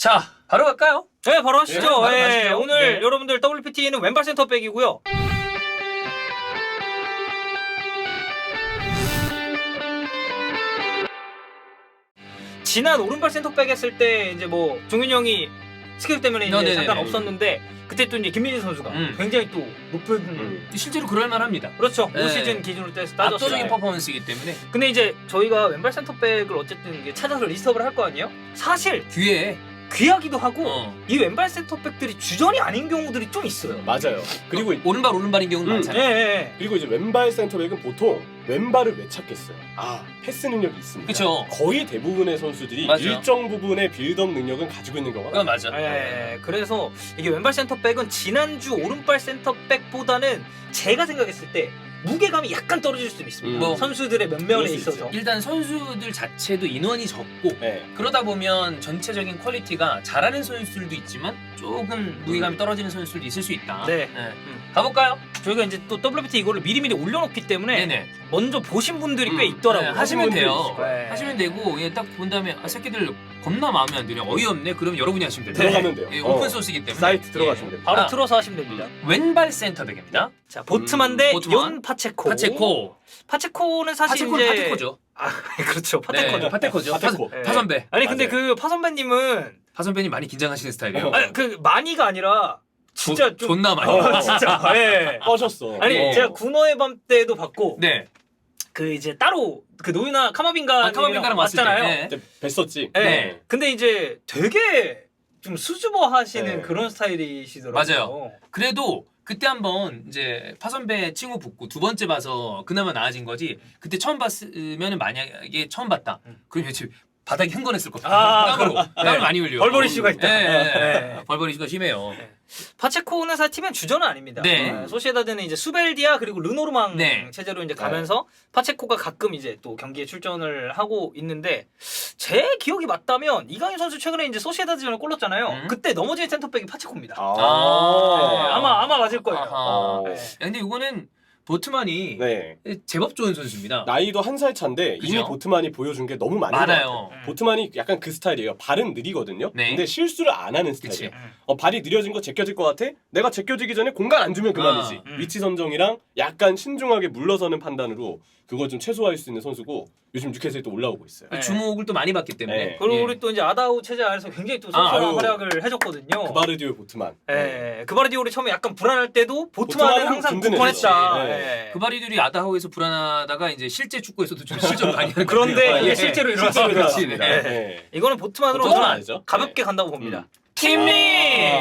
자, 바로 갈까요? 네, 바로 하시죠. 네, 바로 예, 가시죠. 오늘 네. 여러분들 WPT는 왼발 센터백이고요. 지난 오른발 센터백 했을 때 이제 뭐 종윤이 형이 스케줄 때문에 이제 네네네. 잠깐 없었는데 그때 또 이제 김민재 선수가 굉장히 또 높은 실제로 그럴 만합니다. 그렇죠. 네. 올 시즌 기준으로 따졌을 압도적인 때. 퍼포먼스이기 때문에 근데 이제 저희가 왼발 센터백을 어쨌든 이게 찾아서 리스트업을 할 거 아니에요? 사실 귀에 귀하기도 하고 어. 이 왼발 센터백들이 주전이 아닌 경우들이 좀 있어요. 맞아요. 그리고 오른발인 경우는 예, 많잖아요. 예. 그리고 이제 왼발 센터백은 보통 왼발을 왜 찾겠어요? 아, 패스 능력이 있습니다. 그쵸. 거의 대부분의 선수들이 맞아. 일정 부분의 빌드업 능력은 가지고 있는 경우가 그건 맞아. 예, 그래서 이게 왼발 센터백은 지난주 오른발 센터백보다는 제가 생각했을 때 무게감이 약간 떨어질 수는 있습니다. 뭐, 선수들의 면면에 그럴 수 있어서. 일단 선수들 자체도 인원이 적고 네. 그러다 보면 전체적인 퀄리티가 잘하는 선수들도 있지만 조금 무게감이 떨어지는 선수들도 있을 수 있다. 네. 가볼까요? 저희가 이제 또 WPT 이거를 미리미리 올려놓기 때문에 네네. 먼저 보신 분들이 꽤 있더라고요. 네, 하시면 돼요. 하시는 분들이 있어요. 하시면 되고 예, 딱 본 다음에 아, 새끼들 겁나 마음에 안 드냐 어이없네. 그럼 여러분이 하시면 돼요. 들어가면 돼요. 예, 오픈 소스이기 때문에 사이트 들어가시면 됩니다. 바로 아. 틀어서 하시면 됩니다. 왼발 센터백입니다. 자, 보트만 대 보트만. 연 파체코. 파체코. 파체코는 사실 파체코는 이제 파테코죠. 아, 그렇죠. 파체코죠. 네, 파테코죠. 파테코. 네. 파선배. 아니 근데 맞아요. 그 파선배님은 파선배님 많이 긴장하시는 스타일이에요. 아니, 그 많이가 아니라 진짜 좀 존나 많이. 진짜. 예. 꺼셨어. 아니 어. 제가 군어의 밤 때도 봤고 네. 그 이제 따로 그 노유나 카마빈가 카마빈가랑 왔을 때. 왔잖아요. 네. 그때 뵀었지. 예. 네. 근데 이제 되게 좀 수줍어 하시는 네. 그런 스타일이시더라고요. 맞아요. 그래도 그때 한번 이제 파선배 친구 붙고 두 번째 봐서 그나마 나아진 거지. 그때 처음 봤으면은 만약에 처음 봤다. 그럼 이제 바닥이 흥건했을 겁니다. 아, 땀을 많이 흘려. 벌벌이 씨가 있다. 네. 네. 벌벌이 씨가 심해요. 파체코는 사실 팀은 주전은 아닙니다. 네. 소시에다드는 이제 수벨디아 그리고 르노르망 네. 체제로 이제 가면서 파체코가 가끔 이제 또 경기에 출전을 하고 있는데 제 기억이 맞다면 이강인 선수 최근에 이제 소시에다드전을 골랐잖아요. 그때 넘어진 센터백이 파체코입니다. 아. 네, 아마 맞을 거예요. 아하. 네. 야, 근데 이거는 보트만이 네. 제법 좋은 선수입니다. 나이도 한 살 차인데 그죠? 이미 보트만이 보여준 게 너무 많은 것 많아요. 같아요. 보트만이 약간 그 스타일이에요. 발은 느리거든요. 네. 근데 실수를 안 하는 스타일이에요. 그치. 발이 느려진 거 제껴질 것 같아? 내가 제껴지기 전에 공간 안 주면 그만이지. 위치 선정이랑 약간 신중하게 물러서는 판단으로 그걸 좀 최소화할 수 있는 선수고 요즘 뉴캐슬에 또 올라오고 있어요. 네. 주목을 또 많이 받기 때문에. 네. 그리고 예. 우리 또 이제 아다우 체제 안에서 굉장히 또 선수한 아유. 활약을 해줬거든요. 그바르디오 보트만. 예, 그바르디올이 처음에 약간 불안할 때도 보트만은 보트만은 항상 든든해졌지. 굳건했다. 네. 예. 그바리들이 아다하우에서 불안하다가 이제 실제 축구에서도 좀 실전 많이 하는 그런데 거예요. 이게 실제로 일어났습니다. 그렇지. 네. 네. 네. 이거는 보트만으로 보트만 저는 알죠? 가볍게 간다고 봅니다. 킴리.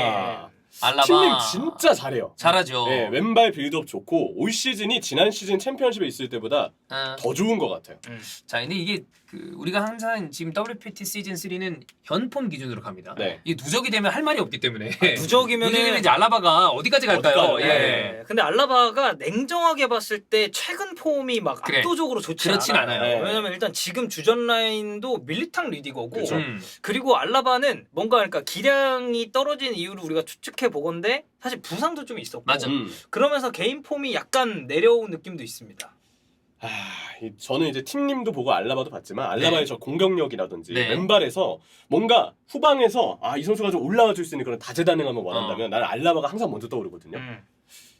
아. 알라바. 팀님 진짜 잘해요. 잘하죠. 네, 왼발 빌드업 좋고 올 시즌이 지난 시즌 챔피언십에 있을 때보다 아, 더 좋은 것 같아요. 자, 근데 이게 그 우리가 항상 지금 WPT 시즌 3는 현폼 기준으로 갑니다. 네. 이게 누적이 되면 할 말이 없기 때문에. 누적이면은 이제 알라바가 어디까지 갈까요? 어디까지? 예. 예. 근데 알라바가 냉정하게 봤을 때 최근 폼이 막 그래. 압도적으로 좋지 그렇진 않아요. 네. 왜냐면 일단 지금 주전 라인도 밀리탕 리디거고 그렇죠. 그리고 알라바는 뭔가 그러니까 기량이 떨어진 이유를 우리가 추측해 보건데 사실 부상도 좀 있었고 맞아. 그러면서 개인 폼이 약간 내려온 느낌도 있습니다. 저는 이제 팀님도 보고 알라바도 봤지만 알라바의 네. 저 공격력이라든지 네. 왼발에서 뭔가 후방에서 이 선수가 좀 올라와 줄 수 있는 그런 다재다능함을 원한다면 나는 알라바가 항상 먼저 떠오르거든요.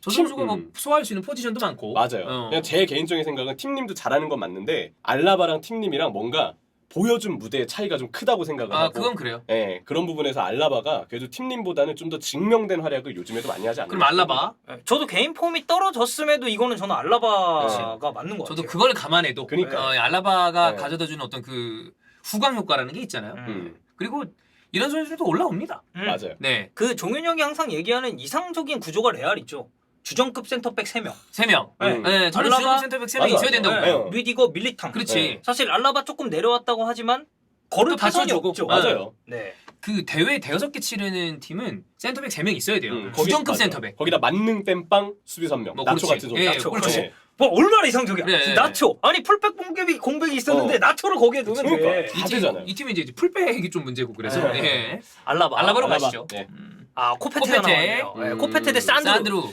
저 팀- 선수가 뭐 소화할 수 있는 포지션도 많고. 맞아요. 어. 그냥 제 개인적인 생각은 팀님도 잘하는 건 맞는데 알라바랑 팀님이랑 뭔가 보여준 무대의 차이가 좀 크다고 생각을 아, 하고 그건 그래요. 네, 그런 부분에서 알라바가 그래도 팀님보다는 좀 더 증명된 활약을 요즘에도 많이 하지 않나요? 그럼 알라바. 저도 개인 폼이 떨어졌음에도 이거는 저는 알라바가 맞는 것 같아요. 저도 그걸 감안해도 그러니까. 알라바가 네. 가져다주는 어떤 그 후광 효과라는 게 있잖아요. 그리고 이런 선수들도 올라옵니다. 맞아요. 네. 그 종윤 형이 항상 얘기하는 이상적인 구조가 레알이죠. 주전급 센터백 3명. 3명. 음. 네, 저는 알라바- 주전 센터백 3명이 맞아. 있어야 된다고 네. 봐요. 리디거, 밀리탕. 그렇지. 네. 사실 알라바 조금 내려왔다고 하지만 걸을 또 타선이 받쳐주고. 없죠. 맞아요. 네. 그 대회 대여섯 개 치르는 팀은 센터백 3명 있어야 돼요. 거기- 주전급 맞아요. 센터백. 거기다 만능 땜빵 수비 3명. 뭐 나초 그렇지. 같은 선수. 예, 나초. 그렇지. 네. 뭐 얼마나 이상적이야. 그래. 나초. 아니 풀백 공백이 있었는데 나초를 거기에 넣으면 돼. 그러니까. 이 다 팀, 되잖아요. 이 팀은 이제 풀백이 좀 문제고 그래서 네. 예. 알라바. 알라바로 알라바. 가시죠. 네. 코페테가 코페테. 나왔네요. 네, 코페테 대 산드루. 산드루.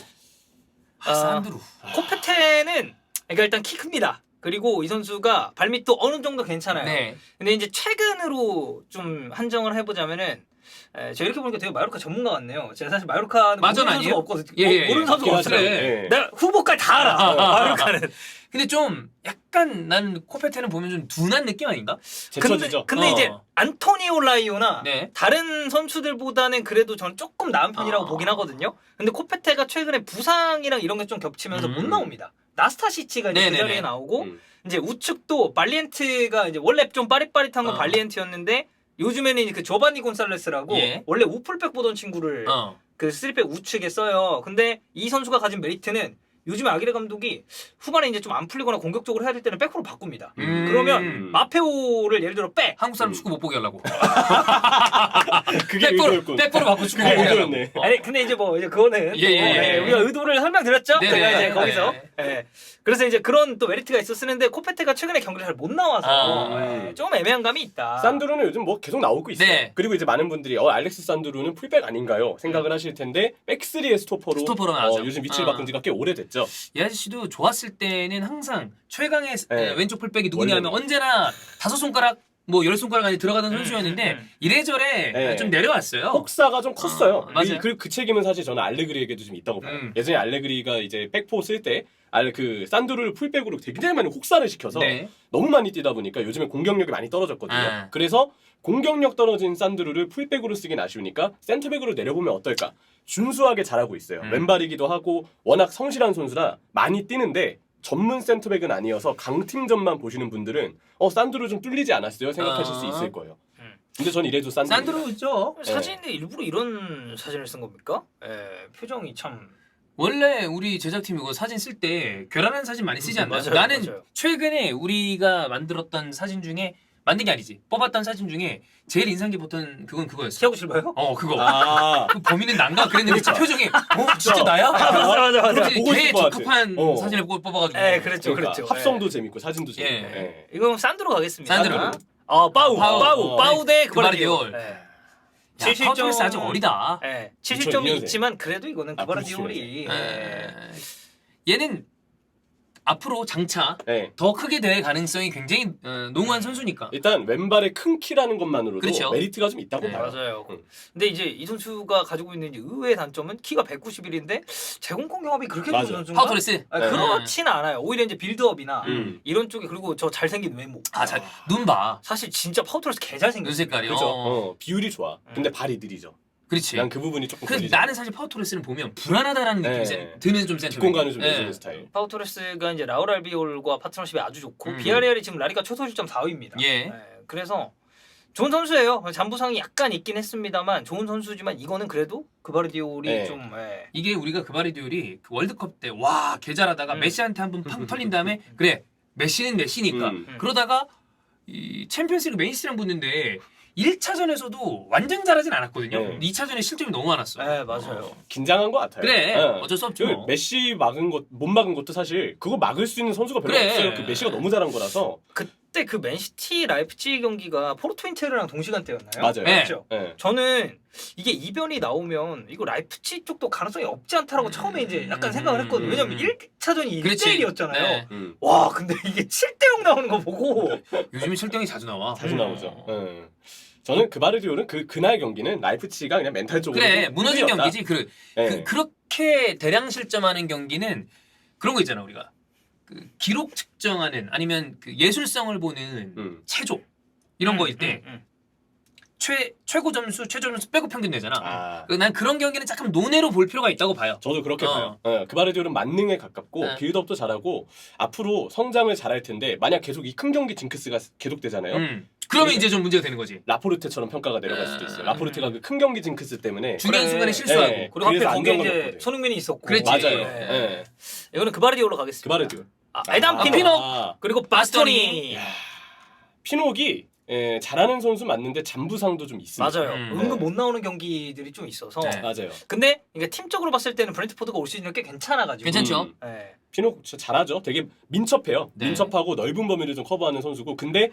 산드루. 코페테는 그러니까 일단 키 큽니다. 그리고 이 선수가 발밑도 어느 정도 괜찮아요. 네. 근데 이제 최근으로 좀 한정을 해보자면은 제가 이렇게 보니까 되게 마요르카 전문가 같네요. 제가 사실 마요르카는 맞은 모르는 아니에요? 선수가 없거든요. 예, 모르는 선수가 맞긴 없어요. 하죠. 그래. 예. 내가 후보까지 다 알아. 마요르카는. 근데 좀 약간 난 코페테는 보면 좀 둔한 느낌 아닌가? 제쳐지죠. 근데 이제 어. 안토니오 라이오나 네. 다른 선수들보다는 그래도 저는 조금 나은 편이라고 보긴 하거든요. 근데 코페테가 최근에 부상이랑 이런 게 좀 겹치면서 못 나옵니다. 나스타시치가 이제 그 네네네. 자리에 나오고 음. 이제 우측도 발리엔트가 이제 원래 좀 빠릿빠릿한 건 어. 발리엔트였는데 요즘에는 이제 그 조바니 곤살레스라고 예. 원래 우풀백 보던 친구를 그 3백 우측에 써요. 근데 이 선수가 가진 메리트는 요즘에 아기레 감독이 후반에 이제 좀 안 풀리거나 공격적으로 해야 될 때는 백으로 바꿉니다. 그러면 마페오를 예를 들어 빼. 한국 사람 축구 못 보게 하려고. 그게 의도였군. 백보로 바꿔 축구 못 그게 보게 하려고. 의도였네. 아니 근데 이제 뭐 이제 그거는 예, 예, 또, 예. 우리가 의도를 설명드렸죠. 네네. 제가 이제 네. 거기서 그래서 이제 그런 또 메리트가 있었는데 코페테가 최근에 경기를 잘 못 나와서 좀 애매한 감이 있다. 산드루는 요즘 뭐 계속 나오고 있어요. 네. 그리고 이제 많은 분들이 알렉스 산드루는 풀백 아닌가요? 생각을 하실 텐데 백스리의 스토퍼로 나왔죠. 요즘 위치를 바꾼 지가 꽤 오래됐죠. 이 아저씨도 좋았을 때는 항상 최강의 네. 왼쪽 풀백이 누구냐면 원래는. 언제나 5손가락 뭐 10손가락 안에 들어가던 선수였는데 이래저래 네. 좀 내려왔어요. 혹사가 좀 컸어요. 맞아요. 그 책임은 사실 저는 알레그리에게도 좀 있다고 봐요. 예전에 알레그리가 이제 백포 쓸 때 그 산드루를 풀백으로 굉장히 많이 혹사를 시켜서 네. 너무 많이 뛰다 보니까 요즘에 공격력이 많이 떨어졌거든요. 아. 그래서 공격력 떨어진 산드루를 풀백으로 쓰긴 아쉬우니까 센터백으로 내려보면 어떨까? 준수하게 잘하고 있어요. 왼발이기도 하고 워낙 성실한 선수라 많이 뛰는데 전문 센터백은 아니어서 강팀전만 보시는 분들은 산드루 좀 뚫리지 않았어요? 생각하실 수 있을 거예요. 근데 전 이래도 산드루. 산드루죠. 사진인데 일부러 이런 사진을 쓴 겁니까? 표정이 참 원래 우리 제작팀 이거 사진 쓸 때 괴랄한 사진 많이 쓰지 않나요? 맞아요, 나는 맞아요. 최근에 우리가 만들었던 사진 중에 만든 게 아니지 뽑았던 사진 중에 제일 인상 깊었던 그건 그거였어. 티아고 실바요? 그거. 아, 그 범인은 난가 그랬는데 진짜 표정이 진짜 나야? 맞아. 그렇게 보고 걔 싶을 것 같아. 적합한 사진을 뽑아가지고. 그랬죠, 그러니까 그랬죠. 합성도 재밌고 사진도 재밌고. 예. 예. 이건 산드로 가겠습니다. 산드로. 빠우 대 그바르디올. 그바르디올. 야, 파우토레스 아직 어리다. 7실점이 2002년생. 있지만 그래도 이거는 그바르디올이 얘는 앞으로 장차 예. 더 크게 될 가능성이 굉장히 농후한 선수니까. 일단 왼발에 큰 키라는 것만으로도 그렇죠. 메리트가 좀 있다고 네, 봐요. 맞아요. 응. 근데 이제 이 선수가 가지고 있는 이제 의외의 단점은 키가 191인데 제공권 경험이 그렇게 좋은 맞아. 선수인가? 파우토레스. 네. 그렇지는 않아요. 오히려 이제 빌드업이나 이런 쪽에 그리고 저 잘생긴 외모. 눈 봐. 사실 진짜 파우토레스 개 잘생겼어요. 눈 색깔이. 그죠? 비율이 좋아. 근데 발이 느리죠. 그렇지. 난 그 부분이 조금 그래서 걸리죠. 나는 사실 파우토레스는 보면 불안하다라는 느낌이 네. 드는 좀 센터. 뒷공간을 좀 내주는 스타일. 파우토레스가 이제 라울 알비올과 파트너십이 아주 좋고 음. 비아레알이 지금 라리가 최소 실점 4위입니다. 예. 그래서 좋은 선수예요. 잠부상이 약간 있긴 했습니다만 좋은 선수지만 이거는 그래도 그바르디올이 네. 좀 이게 우리가 그바르디올이 그 월드컵 때 와 개 잘하다가 메시한테 한번 팡 털린 다음에 그래 메시는 메시니까 그러다가 이 챔피언스리그 맨시티랑 붙는데 1차전에서도 완전 잘하진 않았거든요. 네. 근데 2차전에 실점이 너무 많았어. 네, 맞아요. 긴장한 것 같아요. 그래. 예. 어쩔 수 없죠. 그 뭐. 메시 못 막은 것도 사실 그거 막을 수 있는 선수가 별로 그래. 없어요. 그 메시가 너무 잘한 거라서. 그때 그 맨시티 라이프치히 경기가 포르토 인테르랑 동시간대였나요? 맞아요. 네. 맞죠? 예. 저는 이게 이변이 나오면 이거 라이프치 쪽도 가능성이 없지 않다라고 처음에 이제 약간 생각을 했거든요. 왜냐면 1차전이 그렇지. 1대1이었잖아요. 네. 와, 근데 이게 7대0 나오는 거 보고 요즘에 실점이 자주 나와. 자주 나오죠. 예. 저는 그바르디올은 그날 경기는 라이프치히가 그냥 멘탈적으로 그래 좀 무너진 힘들었다. 경기지. 예. 그렇게 대량 실점하는 경기는 그런 거 있잖아 우리가 그 기록 측정하는 아니면 그 예술성을 보는 체조 이런 거일 때 최고 점수 최저 점수 빼고 평균 내잖아. 아. 난 그런 경기는 조금 논외로 볼 필요가 있다고 봐요. 저도 그렇게 봐요. 그바르디올은 만능에 가깝고 빌드업도 잘하고 앞으로 성장을 잘할 텐데 만약 계속 이 큰 경기 징크스가 계속되잖아요. 그러면 이제 좀 문제가 되는 거지. 라포르테처럼 평가가 내려갈 수도 있어요. 라포르테가 그 큰 경기 징크스 때문에 중요한 순간에 실수하고. 네. 그리고 하필 그래서 거기에 안정감이 이제 없거든요. 손흥민이 있었고 그렇지. 맞아요. 네. 예. 이거는 그바르디올로 가겠습니다. 그바르디올. 에단 피노 피노. 그리고 바스토니 피녹이 잘하는 선수 맞는데 잠부상도 좀 있습니다. 맞아요. 은근 못 나오는 경기들이 좀 있어서 네. 맞아요. 근데 이게 팀적으로 봤을 때는 브렌트포드가 올 시즌에 꽤 괜찮아가지고 괜찮죠? 네. 피녹 진짜 잘하죠. 되게 민첩해요. 네. 민첩하고 넓은 범위를 좀 커버하는 선수고 근데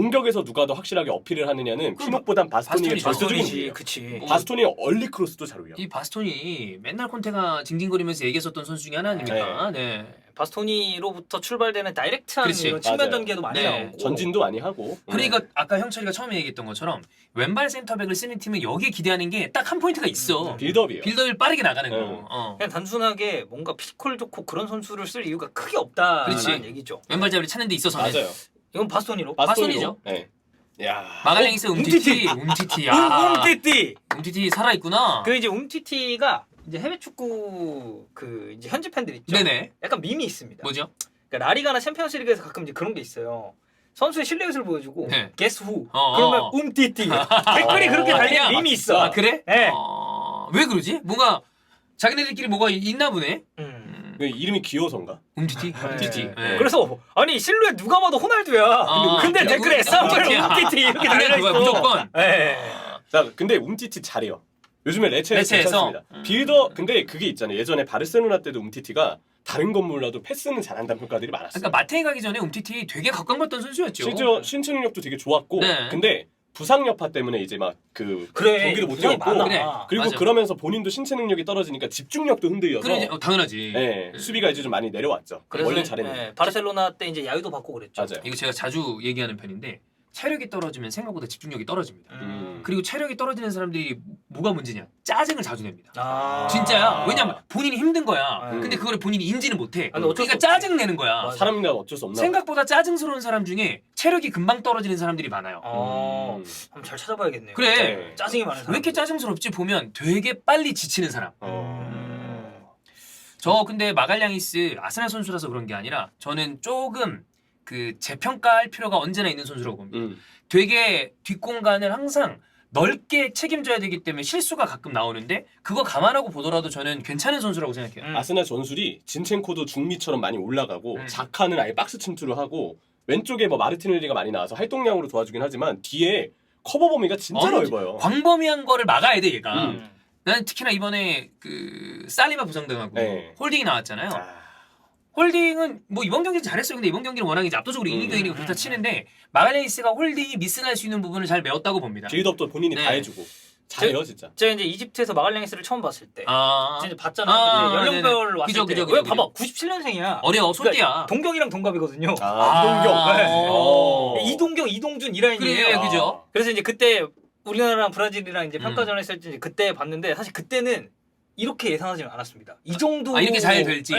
공격에서 누가 더 확실하게 어필을 하느냐는 피녹보단 바스토니가 바스토니죠. 절대적인 바스토니지, 문제예요. 그치. 바스토니 얼리 크로스도 잘 올려. 이 바스토니 맨날 콘테가 징징거리면서 얘기했었던 선수 중에 하나 아닙니까? 네. 바스토니로부터 출발되는 다이렉트한 그렇지. 이런 측면 맞아요. 전개도 많이 네. 나오고. 전진도 많이 하고. 그러니까 아까 형철이가 처음에 얘기했던 것처럼 왼발 센터백을 쓰는 팀은 여기에 기대하는 게 딱 한 포인트가 있어. 빌드업이에요. 빌드업을 빠르게 나가는 거. 네. 그냥 단순하게 뭔가 피지컬 좋고 그런 선수를 쓸 이유가 크게 없다는 그렇지. 얘기죠. 왼발 잡이를 찾는 데 있어서는 맞아요. 이건 바스토니로. 바스토니죠. 네. 야. 마갈랭이스 움티티. 움티티. 움티티. 움티티 살아 있구나. 그 이제 움티티가 이제 해외 축구 그 이제 현지 팬들 있죠. 네네. 약간 밈이 있습니다. 뭐죠? 그러니까 라리가나 챔피언스리그에서 가끔 이제 그런 게 있어요. 선수의 실력을 보여주고 네. guess who 어, 그러면 어. 움티티 댓글이 그렇게 달리는 그냥 밈이 있어. 아 그래? 네. 왜 그러지? 뭔가 자기네들끼리 뭐가 있나 보네. 그 이름이 귀여워서인가? 움티티. 네. 움티티. 네. 그래서 아니 실루엣 누가 봐도 호날두야. 근데 그래, 댓글에 움- 사무엘 움티티야. 움티티 이렇게 아, 달려 그거야, 있어. 무조건. 네. 자, 근데 움티티 잘해요. 요즘에 레체에서 레체에서? 괜찮습니다. 빌더 근데 그게 있잖아요. 예전에 바르셀로나 때도 움티티가 다른 건 몰라도 패스는 잘한다는 평가들이 많았어요. 그러니까 마테이 가기 전에 움티티 되게 각광받던 선수였죠. 실제로 신체 능력도 되게 좋았고, 네. 근데 부상 여파 때문에 이제 막 그 그래. 경기도 못 부상이 뛰었고, 많아. 그래. 그리고 맞아. 그러면서 본인도 신체 능력이 떨어지니까 집중력도 흔들려서, 그래, 당연하지. 네, 수비가 이제 좀 많이 내려왔죠. 그래서 원래 잘했는데. 네, 바르셀로나 때 이제 야유도 받고 그랬죠. 맞아요. 이거 제가 자주 얘기하는 편인데 체력이 떨어지면 생각보다 집중력이 떨어집니다. 음. 그리고 체력이 떨어지는 사람들이 뭐가 문제냐? 짜증을 자주 냅니다. 아. 진짜야. 왜냐면 본인이 힘든 거야. 음. 근데 그걸 본인이 인지는 못해. 아니, 어쩔 수 그러니까 없지. 짜증 내는 거야. 맞아. 사람이나 어쩔 수 없나? 생각보다 짜증스러운 사람 중에 체력이 금방 떨어지는 사람들이 많아요. 한번 잘 찾아봐야겠네요. 그래. 네. 짜증이 많은 사람. 왜 이렇게 짜증스럽지 보면 되게 빨리 지치는 사람. 저 근데 마갈량이스 아스날 선수라서 그런 게 아니라 저는 조금 그 재평가할 필요가 언제나 있는 선수라고 봅니다. 되게 뒷공간을 항상 넓게 책임져야 되기 때문에 실수가 가끔 나오는데 그거 감안하고 보더라도 저는 괜찮은 선수라고 생각해요. 아스날 전술이 진첸코도 중미처럼 많이 올라가고 음. 자카는 아예 박스 침투를 하고 왼쪽에 뭐 마르티넬리가 많이 나와서 활동량으로 도와주긴 하지만 뒤에 커버 범위가 진짜 넓어요. 광범위한 거를 막아야 돼 얘가. 음. 나는 특히나 이번에 그 살리바 부상당하고 네. 홀딩이 나왔잖아요. 아, 홀딩은 뭐 이번 경기 잘했어요. 근데 이번 경기는 워낙 이제 압도적으로 이긴 경기니까 그렇다 치는데 마갈레이스가 홀딩이 미스날 수 있는 부분을 잘 메웠다고 봅니다. 빌드업도 본인이 네. 다 해주고 잘해요 진짜. 제가 이제 이집트에서 마갈랭이스를 처음 봤을 때 이제 봤잖아. 아, 연령별 왔을 그죠, 때. 그죠, 왜 그죠, 봐봐. 97년생이야. 어려워 솔띠야. 동경이랑 동갑이거든요. 이동경. 네. 오. 이동경, 이동준 이 라인이에요. 그래, 그죠. 그래서 이제 그때 우리나라랑 브라질이랑 이제 평가전 음. 했을 때 이제 그때 봤는데 사실 그때는 이렇게 예상하지는 않았습니다. 이 정도 이렇게 잘 될지.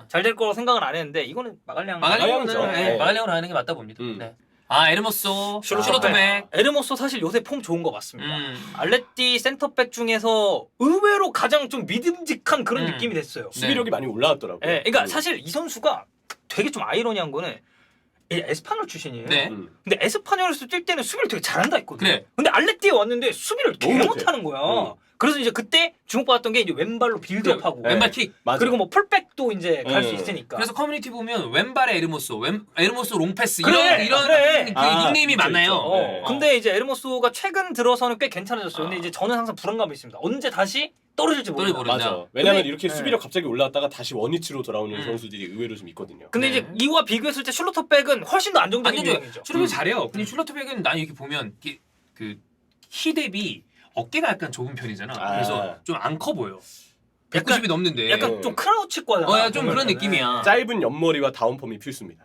잘 될 거라고 생각은 안 했는데 이거는 마갈량 마갈량이죠. 네. 마갈량으로 하는 게 맞다 봅니다. 음. 네. 아 에르모소, 슈로토백. 슈로토백. 에르모소 사실 요새 폼 좋은 거 맞습니다. 음. 알레티 센터백 중에서 의외로 가장 좀 믿음직한 그런 느낌이 됐어요. 수비력이 많이 올라왔더라고요. 예, 그러니까 사실 이 선수가 되게 좀 아이러니한 거는 에스파뇰 출신이에요. 네. 근데 에스파뇰에서 뛸 때는 수비를 되게 잘한다 했거든요. 그래. 근데 알레티에 왔는데 수비를 되게 너무 못하는 거야. 그래서 이제 그때 주목받았던 게 이제 왼발로 빌드업하고 네. 왼발 킥. 맞아. 그리고 뭐 풀백도 이제 갈 수 네. 있으니까. 그래서 커뮤니티 보면 왼발에 에르모소, 에르모소 롱패스 그래, 이런 그래. 그 아, 닉네임이 있죠, 많나요? 있죠. 어, 네. 근데 이제 에르모소가 최근 들어서는 꽤 괜찮아졌어요. 근데 아. 이제 저는 항상 불안감이 있습니다. 언제 다시 떨어질지 모른다. 모른다. 맞아. 왜냐면 근데- 이렇게 네. 수비력 갑자기 올라왔다가 다시 원위치로 돌아오는 음. 선수들이 의외로 좀 있거든요. 근데 네. 이제 이와 비교했을 때 슐로터백은 훨씬 더 안정적인 안정적이에요. 유형이죠. 슈로백 잘해요. 근데 슐러트백은 난 이렇게 보면 키 대비 어깨가 약간 좁은 편이잖아. 아. 그래서 좀 안 커 보여. 약간- 190이 넘는데. 약간 좀 크라우치과잖아. 야, 좀 그런 느낌이야. 짧은 옆머리와 다운펌이 필수입니다.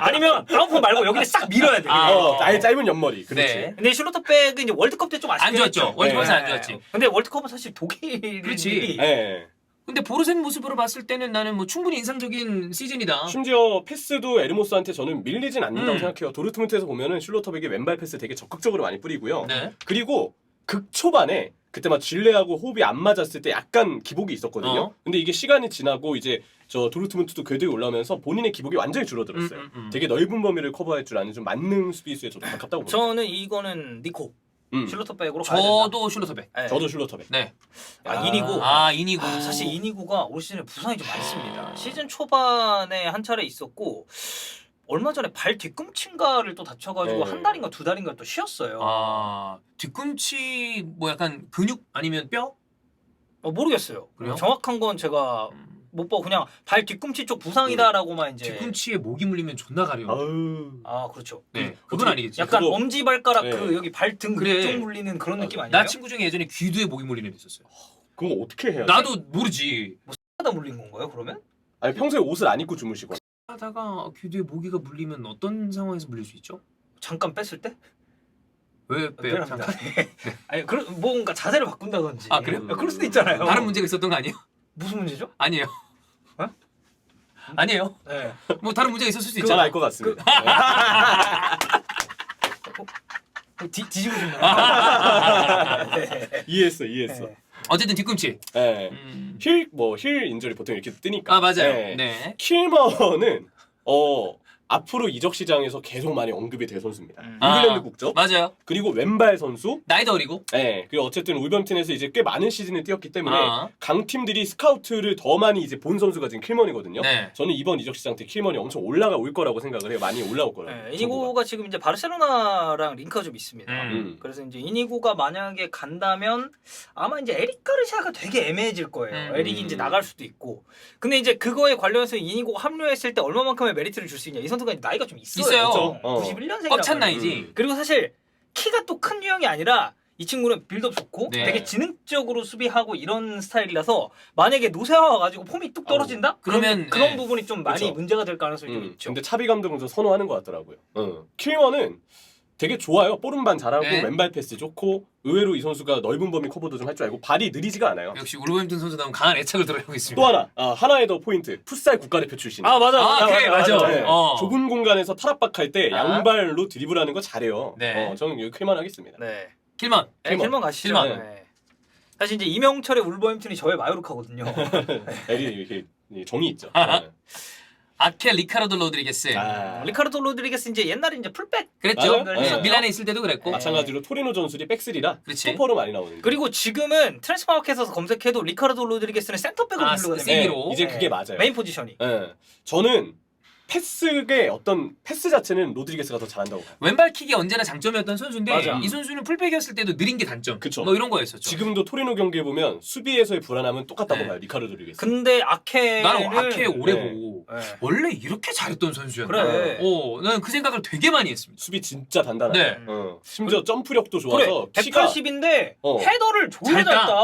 아니면 다운펌 말고 여기를 싹 밀어야 돼. 아예 짧은 옆머리. 그렇지. 네. 근데 슐로터백은 이제 월드컵 때 좀 아쉽게 안 좋았죠. 했죠. 월드컵에서 네. 안 좋았지. 근데 월드컵은 사실 독일이 그렇지. 네. 근데 보르센 모습으로 봤을 때는 나는 뭐 충분히 인상적인 시즌이다. 심지어 패스도 에르모스한테 저는 밀리진 않는다고 음. 생각해요. 도르트문트에서 보면은 슐로터백이 왼발 패스 되게 적극적으로 많이 뿌리고요. 네. 그리고 극초반에 그때 막 질레하고 호흡이 안 맞았을 때 약간 기복이 있었거든요. 근데 이게 시간이 지나고 이제 저 도르트문트도 궤도에 올라오면서 본인의 기복이 완전히 줄어들었어요. 되게 넓은 범위를 커버할 줄 아는 좀 만능 수비수에 저도 가깝다고 봅니다. 저는 이거는 니코 슐로터백으로 가야 된다. 저도 슐러터백. 네. 저도 슐로터백. 네. 이니고. 이니고. 사실 이니고가 올 시즌에 부상이 좀 많습니다. 시즌 초반에 한 차례 있었고 얼마 전에 발 뒤꿈치인가를 또 다쳐가지고 네. 한 달인가 두 달인가 또 쉬었어요. 뒤꿈치 뭐 약간 근육 아니면 뼈? 모르겠어요. 그래요? 정확한 건 제가 못 보고 그냥 발 뒤꿈치 쪽 부상이다라고만 이제. 뒤꿈치에 모기 물리면 존나 가려. 아 그렇죠. 네, 그건 아니겠지. 약간 그거- 엄지 발가락 네. 그 여기 발등 그래. 쪽 물리는 그런 느낌 아니에요? 나 친구 중에 예전에 귀두에 모기 물리는 애 있었어요. 그럼 어떻게 해야 돼? 나도 모르지. 하다 물린 건가요? 그러면? 아니 평소에 옷을 안 입고 주무시고. 하다가 귀두에 모기가 물리면 어떤 상황에서 물릴 수 있죠? 잠깐 뺐을 때? 왜 빼요? 미안합니다. 아니 그런 뭔가 자세를 바꾼다든지. 아, 그래요? 그럴 수도 있잖아요. 다른 문제가 있었던 거 아니에요? 무슨 문제죠? 아니에요. 어? 아니에요. 네. 뭐 다른 문제가 있었을 수 잘 있잖아. 알 것 같습니다. 뒤지고 싶네요. 네. 이해했어. 네. 어쨌든 뒤꿈치. 네. 음. 힐 인절이 보통 이렇게 뜨니까. 아 맞아요. 네. 네. 킬머는 앞으로 이적 시장에서 계속 많이 언급이 될 선수입니다. 아. 잉글랜드 국적 맞아요. 그리고 왼발 선수. 나이도 어리고. 네. 그리고 어쨌든 울버햄튼에서 이제 꽤 많은 시즌을 뛰었기 때문에 아. 강팀들이 스카우트를 더 많이 이제 본 선수가 지금 킬먼이거든요. 네. 저는 이번 이적 시장 때 킬먼이 엄청 올라올 거라고 생각을 해요. 많이 올라올 거라고. 네, 이니고가 지금 이제 바르셀로나랑 링크가 좀 있습니다. 음. 그래서 이제 이니고가 만약에 간다면 아마 이제 에릭 가르시아가 되게 애매해질 거예요. 에릭이 이제 나갈 수도 있고. 근데 이제 그거에 관련해서 이니고가 합류했을 때 얼마만큼의 메리트를 줄 수 있냐. 이 선수가 이제 나이가 좀 있어요. 있어요. 91년생이라고. 꽉 찬 나이지. 그리고 사실 키가 또 큰 유형이 아니라 이 친구는 빌드업 좋고 네. 되게 지능적으로 수비하고 이런 스타일이라서 만약에 노세화 와가지고 폼이 뚝 떨어진다? 그러면, 그런 네. 부분이 좀 많이 그쵸. 문제가 될 가능성이 좀 있죠. 근데 차비 감독은 좀 선호하는 것 같더라고요. 킬먼은 되게 좋아요. 볼음반 잘하고 네. 왼발 패스 좋고 의외로 이 선수가 넓은 범위 커버도 좀 할 줄 알고 발이 느리지가 않아요. 역시 울버햄튼 선수 나오면 강한 애착을 들어가고 있습니다. 또 하나 하나의 더 포인트 풋살 국가대표 출신. 아 맞아. 아, 그래, 맞아. 네. 어. 좁은 공간에서 탈압박할 때 아. 양발로 드리블하는 거 잘해요. 네. 저는 이거 킬만 하겠습니다. 네. 킬먼. 킬먼 가시죠. 킬먼. 네. 사실 이제 이명철의 울버햄튼이 저의 마요르카거든요. 애리 이렇게 정이 있죠. 아하. 네. 아케 리카르도 로드리게스. 아. 리카르도 로드리게스 이제 옛날에 이제 풀백. 그랬죠. 맞아요. 네. 네. 밀란에 있을 때도 그랬고. 마찬가지로 토리노 전술이 백스리라 그렇지. 스토퍼로 많이 나오는데. 그리고 지금은 트랜스퍼마켓에서 검색해도 리카르도 로드리게스는 센터백으로 아, 분류가 됩니다. 세미로. 이제 그게 맞아요. 메인 포지션이. 네. 저는 패스의 어떤 패스 자체는 로드리게스가 더 잘한다고 봐요. 왼발킥이 언제나 장점이었던 선수인데 맞아. 이 선수는 풀백이었을 때도 느린 게 단점. 그쵸. 뭐 이런 거였었죠. 지금도 토리노 경기에 보면 수비에서의 불안함은 똑같다고 네. 봐요. 리카르도 로드리게스. 근데 아케를 나는 아케 오래 네. 보고 네. 원래 이렇게 잘했던 선수였나? 그래. 나는 그 생각을 되게 많이 했습니다. 수비 진짜 단단하죠. 네. 심지어 점프력도 그래. 좋아서 키가 180인데 어. 헤더를 졸라 잘 따. 잘 따.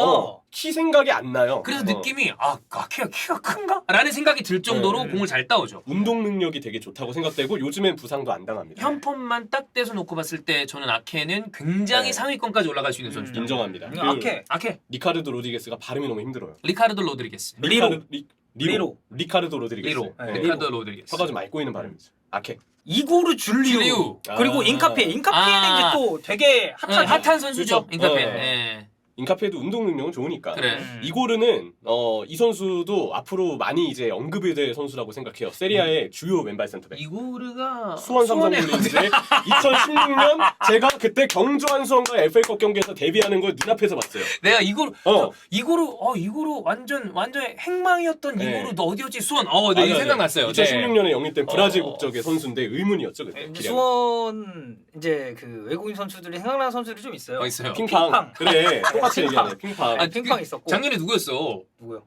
키 생각이 안 나요. 그래서 느낌이 아케가 키가 큰가? 라는 생각이 들 정도로 네. 공을 잘 따오죠. 운동 능력이 되게 좋다고 생각되고 요즘엔 부상도 안 당합니다. 현폼만 딱 떼서 놓고 봤을 때 저는 아케는 굉장히 네. 상위권까지 올라갈 수 있는 선수다. 인정합니다. 그리고 아케. 리카르도 로드리게스가 발음이 너무 힘들어요. 리카르도 로드리게스. 리카르도 로드리게스. 리로. 네. 리카르도 로드리게스. 혀가 좀 많이 꼬이는 발음이죠. 아케. 이고르 줄리우. 줄리우. 그리고 아. 인카페. 인카페는 아. 이제 또 되게 핫한. 핫한 선수죠. 그렇죠? 인카페. 네. 네. 인카페도 운동 능력은 좋으니까. 그래. 이고르는 이 선수도 앞으로 많이 이제 언급이 될 선수라고 생각해요. 세리아의 주요 왼발 센터백. 이고르가 수원 삼성이 이제 2016년 제가 그때 경주한 수원과 FA컵 경기에서 데뷔하는 걸 눈앞에서 봤어요. 내가 이고르 어. 이고르 완전 완전 행망이었던 네. 이고르 너 어디였지? 수원. 네, 이 생각났어요. 2016년에 영입된 브라질 어. 국적의 선수인데 의문이었죠 그때. 네, 기량이. 수원 이제 그 외국인 선수들이 생각나는 선수들이 좀 있어요. 있어요. 핑팡. 그래 똑같이 핑팡. 얘기하네. 핑팡. 아, 핑팡 있었고. 작년에 누구였어? 누구요?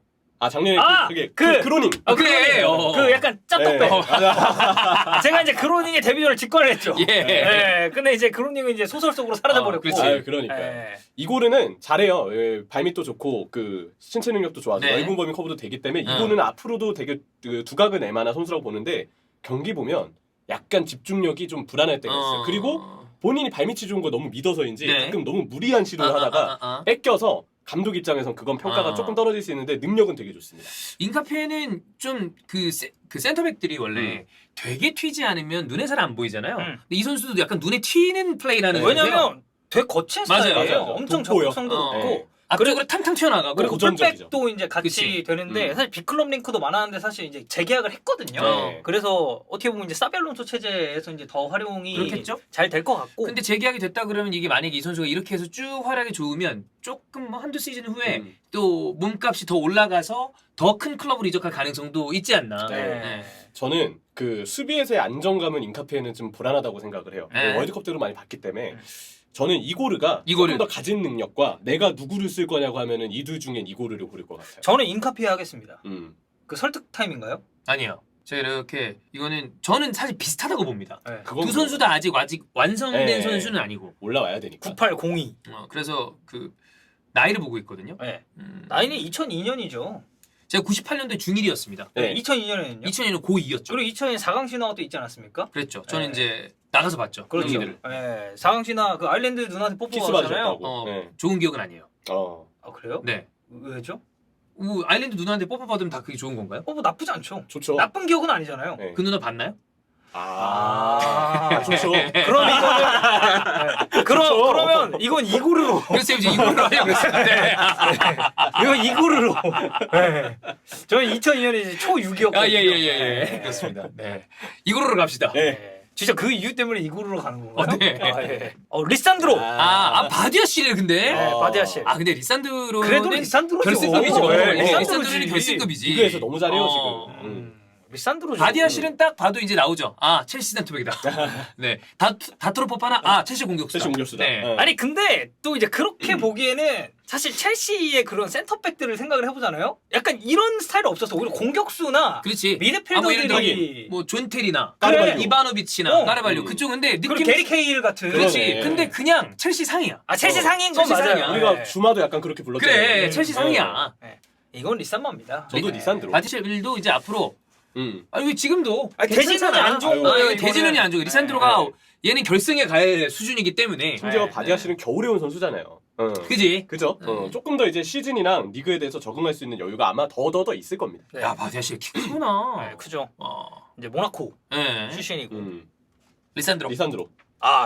작년에 아, 그게 그- 크로닝. 그래. 그 약간 짭떡백. 네, 맞아. 제가 이제 그로닝의 데뷔전을 직관을 했죠. 예. 네, 근데 이제 그로닝은 이제 소설 속으로 사라져 버렸고. 그렇지. 그러니까. 네. 이고르는 잘해요. 발밑도 좋고 그 신체 능력도 좋아서 네. 넓은 범위 커버도 되기 때문에 이고르는 앞으로도 되게 그 두각을 낼 만한 선수라고 보는데 경기 보면 약간 집중력이 좀 불안할 때가 있어요. 그리고 본인이 발밑이 좋은 거 너무 믿어서인지 네. 가끔 너무 무리한 시도를 하다가 뺏겨서 감독 입장에선 그건 평가가 조금 떨어질 수 있는데 능력은 되게 좋습니다. 인카페는 좀 그 센터백들이 원래 되게 튀지 않으면 눈에 잘 안 보이잖아요. 근데 이 선수도 약간 눈에 튀는 플레이라는 네. 왜냐면 되게 거친 맞아요, 스타일이에요. 맞아요. 엄청 돋보여. 적극성도 어. 높고. 네. 앞쪽으로 탕탕 튀어나가고 그리고 도전적이죠. 풀백도 이제 같이 그치. 되는데 사실 빅클럽 링크도 많았는데 사실 이제 재계약을 했거든요. 네. 그래서 어떻게 보면 이제 사벨론소 체제에서 이제 더 활용이 그렇겠죠? 잘 될 것 같고. 근데 재계약이 됐다 그러면 이게 만약에 이 선수가 이렇게 해서 쭉 활약이 좋으면 조금 뭐 한두 시즌 후에 또 몸값이 더 올라가서 더 큰 클럽으로 이적할 가능성도 있지 않나. 네. 저는 그 수비에서의 안정감은 인카페는 좀 불안하다고 생각을 해요. 네. 월드컵 때도 많이 봤기 때문에 저는 이고르가 이고르. 조금 더 가진 능력과 내가 누구를 쓸 거냐고 하면은 이 둘 중엔 이고르를 고를 것 같아요. 저는 인카피에 하겠습니다. 그 설득 타임인가요? 아니에요. 제가 이렇게 이거는 저는 사실 비슷하다고 봅니다. 네. 두 선수 다 아직 완성된 네. 선수는 아니고 올라와야 되니까. 9802. 그래서 그 나이를 보고 있거든요. 네. 나이는 2002년이죠. 제가 98년도에 중1이었습니다. 네. 2002년에는요. 2000년에는 고2였죠. 그리고 2000년 4강 신화가 또 있지 않았습니까? 그랬죠. 저는 네. 이제 나가서 봤죠. 그렇죠. 경기들을. 네. 4강 신화 그 아일랜드 누나한테 뽀뽀 키스 받았잖아요. 받으셨다고. 네. 좋은 기억은 아니에요. 아 그래요? 네. 왜죠? 아일랜드 누나한테 뽀뽀 받으면 다 그게 좋은 건가요? 뽀뽀 나쁘지 않죠. 좋죠. 나쁜 기억은 아니잖아요. 네. 그 누나 봤나요? 좋죠. 그럼 이거는 네. 그러면 이건 이구르로 그래서 이제 이걸로 하려고 했었는데. 이건 이구르로. 네. 저는 2002년에 초6이었거든요. 예. 그렇습니다. 네. 이걸로 갑시다. 네. 진짜 그 이유 때문에 이구르로 가는 건가요? 네. 예. 리산드로. 바디아 씨를 근데. 네, 바디아 씨. 근데 리산드로는 그래도 리산드로죠. 결승급이죠. 네, 리산드로는 결승급이지. 비교해서 너무 잘해요 어. 지금. 리산드로죠. 바디아 씨는 딱 봐도 이제 나오죠. 첼시 센터백이다. 네. 다트로 포파나 첼시 공격수다. 첼시 공격수다. 네. 네. 아니 근데 또 이제 그렇게 보기에는 사실 첼시의 그런 센터백들을 생각을 해보잖아요. 약간 이런 스타일이 없어서 오히려 공격수나 그렇지. 미드필더들이 뭐 존테리나 까르발료. 이바노비치나 까르발료 음. 그쪽 근데 그리고 느낌 게리 케일 같은. 그렇지. 그러네. 근데 그냥 첼시 상이야. 첼시 상인 건 첼시 맞아요. 상이야. 우리가 네. 주마도 약간 그렇게 불렀잖아요. 그래. 첼시 상이야. 이건 리산마입니다. 저도 리산드로. 바디실도 이제 앞으로 음. 지금도 대진은이 안 좋은 거예요. 대진은이 안 좋은 거예요. 리산드로가 얘는 결승에 갈 수준이기 때문에. 심지어 네. 바디아 씨는 겨울에 온 선수잖아요. 그지? 그죠? 조금 더 이제 시즌이랑 리그에 대해서 적응할 수 있는 여유가 아마 더 있을 겁니다. 네. 야 바디아씨 키 크구나. 네, 크죠. 어. 이제 모나코 네. 출신이고. 리산드로. 리산드로.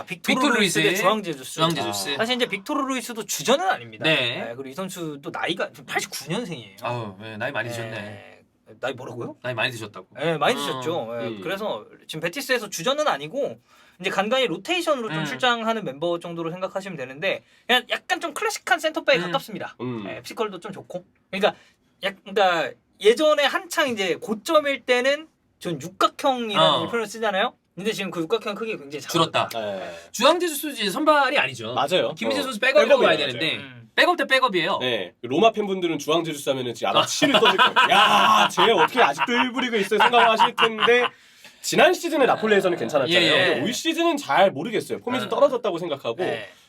빅토르 루이스의 주앙제주스. 주앙제주스. 사실 이제 빅토르 루이스도 주전은 아닙니다. 네. 그리고 이 선수도 나이가 89년생이에요. 아우, 나이 많이 드셨네. 나이 뭐라고요? 나이 많이 드셨다고. 네, 많이 드셨죠. 그래서 지금 베티스에서 주전은 아니고 이제 간간히 로테이션으로 좀 출장하는 멤버 정도로 생각하시면 되는데 그냥 약간 좀 클래식한 센터백에 가깝습니다. 피지컬도 좀 좋고. 그러니까 예전에 한창 이제 고점일 때는 전 육각형이라는 표현을 쓰잖아요. 근데 지금 그 육각형 크기가 굉장히 줄었다. 주앙제주스 선발이 아니죠. 맞아요. 김민재 선수 백업이라고 봐야 되는데 백업 대 백업이에요. 네. 로마 팬분들은 주앙제주스 하면은 지금 아마 치를 떠질 거예요. 야, 쟤 어떻게 아직도 1부 리그에 있어요 생각하실 텐데 지난 시즌에 나폴리에서는 괜찮았잖아요. 근데 올 시즌은 잘 모르겠어요. 폼이 좀 떨어졌다고 생각하고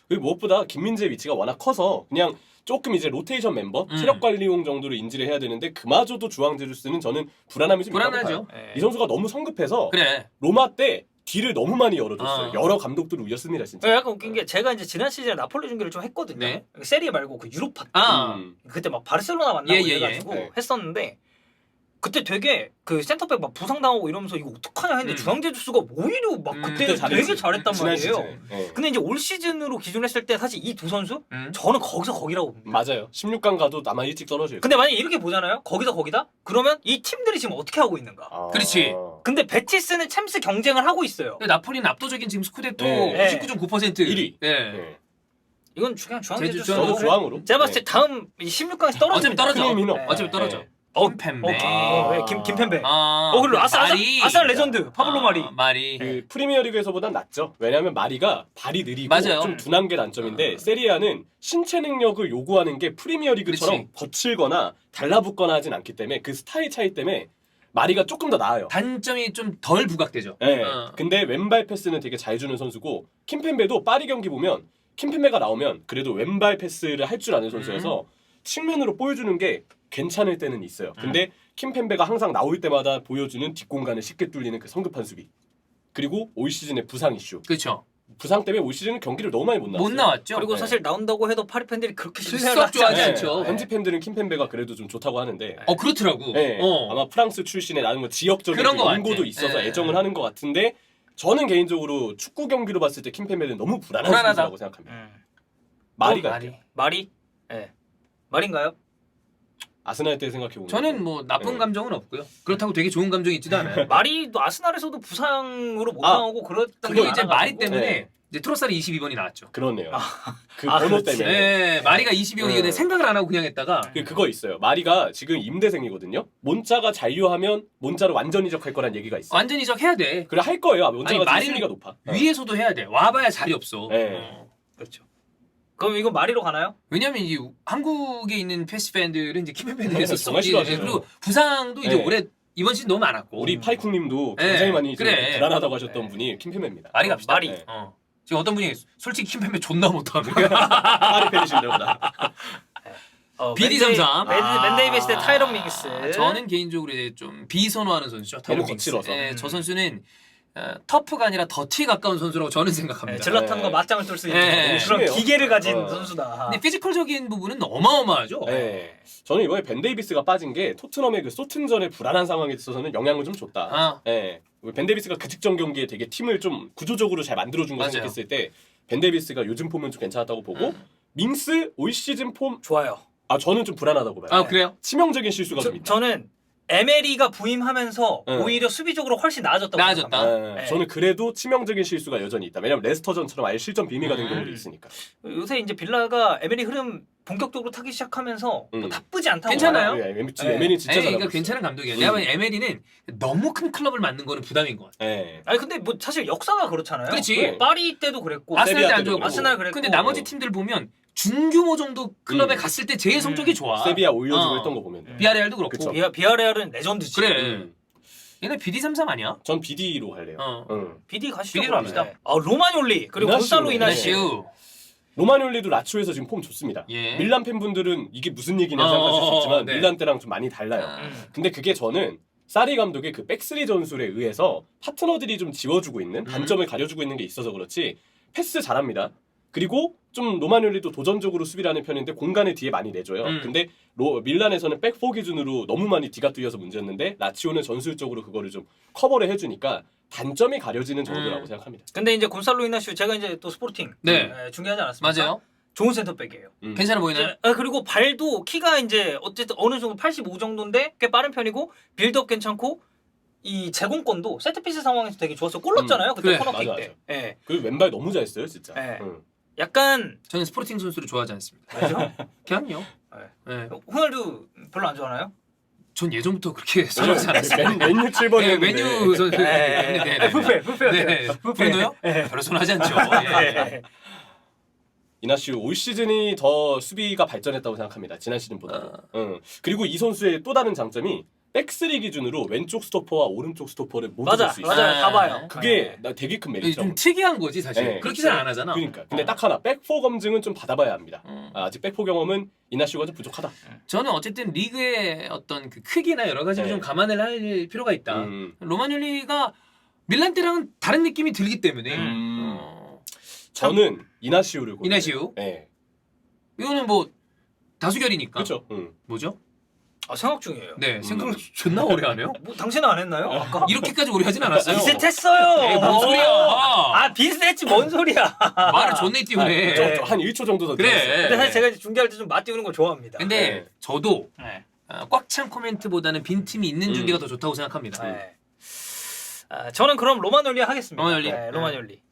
그리고 무엇보다 김민재의 위치가 워낙 커서 그냥 조금 이제 로테이션 멤버, 체력 관리용 정도로 인지를 해야 되는데 그마저도 주앙제주스는 저는 불안함이 좀 불안하죠. 이 선수가 너무 성급해서 그래. 로마 때 뒤를 너무 많이 열어줬어요. 여러 감독들을 우겼습니다 진짜. 약간 웃긴 게 제가 이제 지난 시즌에 나폴리 중계를 좀 했거든요. 네. 세리에 말고 그 유로파. 그 그때 막 바르셀로나 만나고 이래가지고 했었는데 그때 되게 그 센터백 막 부상당하고 이러면서 이거 어떡하냐 했는데 주앙제주스가 오히려 막 그때 되게 잘했단 말이에요. 근데 이제 올 시즌으로 기준했을 때 사실 이 두 선수 저는 거기서 거기라고 봅니다. 맞아요. 16강 가도 아마 일찍 떨어져요. 근데 만약에 이렇게 보잖아요. 거기서 거기다? 그러면 이 팀들이 지금 어떻게 하고 있는가? 그렇지. 근데 베티스는 챔스 경쟁을 하고 있어요. 근데 나폴리는 압도적인 지금 스쿠데토 네. 99.9% 1위. 네. 이건 그냥 주앙제주스. 저도 주앙으로. 제가 봤을 때 다음 16강에서 어차피 떨어집니다. 떨어져. 네. 어차피 떨어져. 네. 김펜베. 김펜베. 마리. 그리고 아스날 레전드 파블로 마리. 마리. 그 프리미어리그에서보단 낫죠. 왜냐하면 마리가 발이 느리고 맞아요. 좀 둔한 게 단점인데 세리아는 신체 능력을 요구하는 게 프리미어리그처럼 그렇지. 거칠거나 달라붙거나 하진 않기 때문에 그 스타일 차이 때문에 마리가 조금 더 나아요. 단점이 좀 덜 부각되죠. 네. 근데 왼발 패스는 되게 잘 주는 선수고 킴펜베도 파리 경기 보면 킴펜베가 나오면 그래도 왼발 패스를 할 줄 아는 선수여서 측면으로 보여주는 게 괜찮을 때는 있어요. 근데 킴펜베가 항상 나올 때마다 보여주는 뒷공간을 쉽게 뚫리는 그 성급한 수비. 그리고 올 시즌의 부상 이슈. 그렇죠. 부상 때문에 올 시즌은 경기를 너무 많이 못 나왔어요. 못 나왔죠. 그리고 네. 사실 나온다고 해도 파리 팬들이 그렇게 신뢰를 썩 하지 좋아하지 않아요. 않죠. 현지 팬들은 킴펜베가 그래도 좀 좋다고 하는데 그렇더라고. 네. 아마 프랑스 출신의 나는 뭐 지역적인 그런 거 연고도 같아. 있어서 네. 애정을 하는 것 같은데 저는 개인적으로 축구 경기로 봤을 때 킴펜베는 너무 불안한 선수라고 생각합니다. 마리가 마리? 네. 말인가요? 아스날 때 생각해 보면 저는 뭐 나쁜 감정은 없고요. 그렇다고 되게 좋은 감정이 있지도 않아요. 마리도 아스날에서도 부상으로 못 나오고 그랬던 그게 게 이제 말이 때문에 네. 이제 트로사르 22번이 나왔죠. 그러네요. 그 번호 그렇지. 때문에. 네, 마리가 22번이 네. 생각을 안 하고 그냥 했다가 그거 있어요. 마리가 지금 임대생이거든요. 몬자가 잔류하면 몬자를 완전 이적할 거란 얘기가 있어요. 완전 이적해야 돼. 그래 할 거예요. 몬자가 마리는 수리가 높아. 위에서도 해야 돼. 와봐야 자리 없어. 네. 그렇죠. 그럼 이거 마리로 가나요? 왜냐면 이 한국에 있는 패스 팬들은 이제 킴펜베르에서 정말 싫어하죠. 그리고 부상도 이제 네. 올해 이번 시즌 너무 많았고 우리 파이쿵님도 굉장히 네, 많이 그래. 불안하다고 하셨던 네. 분이 킴페메입니다. 말이 갑시다. 마리. 네. 지금 어떤 분이 솔직히 킴펜베 존나 못하는 파리 팬이신데 보다. BD33. 맨 데이비스 대 타이런 밍스. 저는 개인적으로 이제 좀 비선호하는 선수죠. 너무 타이런 밍스. 거칠어서. 예, 저 선수는 터프가 아니라 더티에 가까운 선수라고 저는 생각합니다. 질라탄과 맞짱을 뜰 수 있는 네. 그런 심해요. 기계를 가진 어. 선수다. 근데 피지컬적인 부분은 어마어마하죠. 네. 저는 이번에 벤 데이비스가 빠진 게 토트넘의 그 소튼전의 불안한 상황에 있어서는 영향을 좀 줬다. 아, 네. 벤 데이비스가 그 직전 경기에 되게 팀을 좀 구조적으로 잘 만들어준 거 맞아요. 생각했을 때 벤 데이비스가 요즘 폼은 좀 괜찮았다고 보고 밍스 올 시즌 폼 좋아요. 저는 좀 불안하다고 봐요. 아 그래요? 치명적인 실수가 좀 있다. 저는 에메리가 부임하면서 네. 오히려 수비적으로 훨씬 나아졌다고 나아졌다. 생각합니다. 네. 네. 저는 그래도 치명적인 실수가 여전히 있다. 왜냐면 레스터전처럼 아예 실점 비미가 된 경우도 있으니까. 요새 이제 빌라가 에메리 흐름 본격적으로 타기 시작하면서 뭐 나쁘지 않다고 괜찮아요. 봐요. 에메리 네. 진짜 잘하고 그러니까 있어요. 괜찮은 감독이에요. 내가 보기엔 에메리는 너무 큰 클럽을 만든 거는 부담인 것 같아. 네. 아니 근데 뭐 사실 역사가 그렇잖아요. 그렇지. 네. 파리 때도 그랬고 아스날 때 안 세비야 좋고. 때도 아스날 그랬고. 근데 나머지 팀들 보면 중규모 정도 클럽에 갔을 때 제일 성적이 좋아. 세비야 올려주고 어. 했던 거 보면. 비아레알도 그렇고. 그쵸. 비아레알은 레전드지. 그래. 얘네 BD33 아니야? 전 BD로 갈래요. 어. BD 가시죠. BD 로 그럼. 합시다. 네. 로마뇰리 그리고 이나시오. 곤살로 이나시. 이나시우. 로마뇰리도 라치오에서 지금 폼 좋습니다. 예. 밀란 팬분들은 이게 무슨 얘기냐 생각하실 수 있지만 네. 밀란 때랑 좀 많이 달라요. 근데 그게 저는 사리 감독의 그 백스리 전술에 의해서 파트너들이 좀 지워주고 있는 단점을 가려주고 있는 게 있어서 그렇지 패스 잘합니다. 그리고 좀 로마뇰리도 도전적으로 수비를 하는 편인데 공간을 뒤에 많이 내줘요. 근데 밀란에서는 백4 기준으로 너무 많이 뒤가 뚫려서 문제였는데 라치오는 전술적으로 그거를 좀 커버를 해주니까 단점이 가려지는 정도라고 생각합니다. 근데 이제 곤살로 이나시오 제가 이제 또 스포팅 네. 중요하지 않았습니까? 맞아요. 좋은 센터백이에요. 괜찮아 보이나요? 그리고 발도 키가 이제 어쨌든 어느 정도 85 정도인데 꽤 빠른 편이고 빌드업 괜찮고 이 제공권도 세트피스 상황에서 되게 좋았어. 골 넣었잖아요. 그때 그래, 코너킥 맞아, 때. 예. 그리고 왼발 너무 잘했어요, 진짜. 네. 응. 약간 저는 스포팅 선수를 좋아하지 않습니다. 왜죠? 그냥요. 네. 네. 호날두 별로 안 좋아하나요? 전 예전부터 그렇게 생각하지 않았어요. 맨유 7번이었는데 네, 메뉴 선수. 불패. 네. 브루노요? 별로 손하지 않죠. 예. 이나시오 올 시즌이 더 수비가 발전했다고 생각합니다. 지난 시즌보다. 응. 그리고 이 선수의 또 다른 장점이 백스리 기준으로 왼쪽 스토퍼와 오른쪽 스토퍼를 모두 볼 수 있어요. 맞아요. 다 봐요. 그게 나 되게 큰 이게 메리트죠. 좀 특이한 거지 사실. 네. 그렇게 잘 안 하잖아. 그러니까. 근데 딱 하나 백포 검증은 좀 받아봐야 합니다. 아직 백포 경험은 이나시오가 좀 부족하다. 저는 어쨌든 리그의 어떤 그 크기나 여러 가지를 네. 좀 감안을 할 필요가 있다. 음. 로마뇰리가 밀란 때랑은 다른 느낌이 들기 때문에 저는 이나시오를 고르요. 이나시오. 네. 이거는 뭐 다수결이니까. 그렇죠. 뭐죠? 생각 중이에요. 네, 생각을 존나 오래 하네요. 뭐 당신은 안 했나요? 아까 이렇게까지 오래 하진 않았어요. 비슷했어요. 에이, 뭔 소리야? 비슷했지 뭔 소리야. 말을 존내 띄우네. 한 1초 정도 더 그래. 들었어요. 근데 사실 제가 이제 중계할 때 좀 맞띄우는 걸 좋아합니다. 근데 네. 저도 네. 꽉 찬 코멘트보다는 빈 틈이 있는 중계가 더 좋다고 생각합니다. 네. 저는 그럼 로마뇰리 하겠습니다. 로마뇰리. 네, 로마뇰리.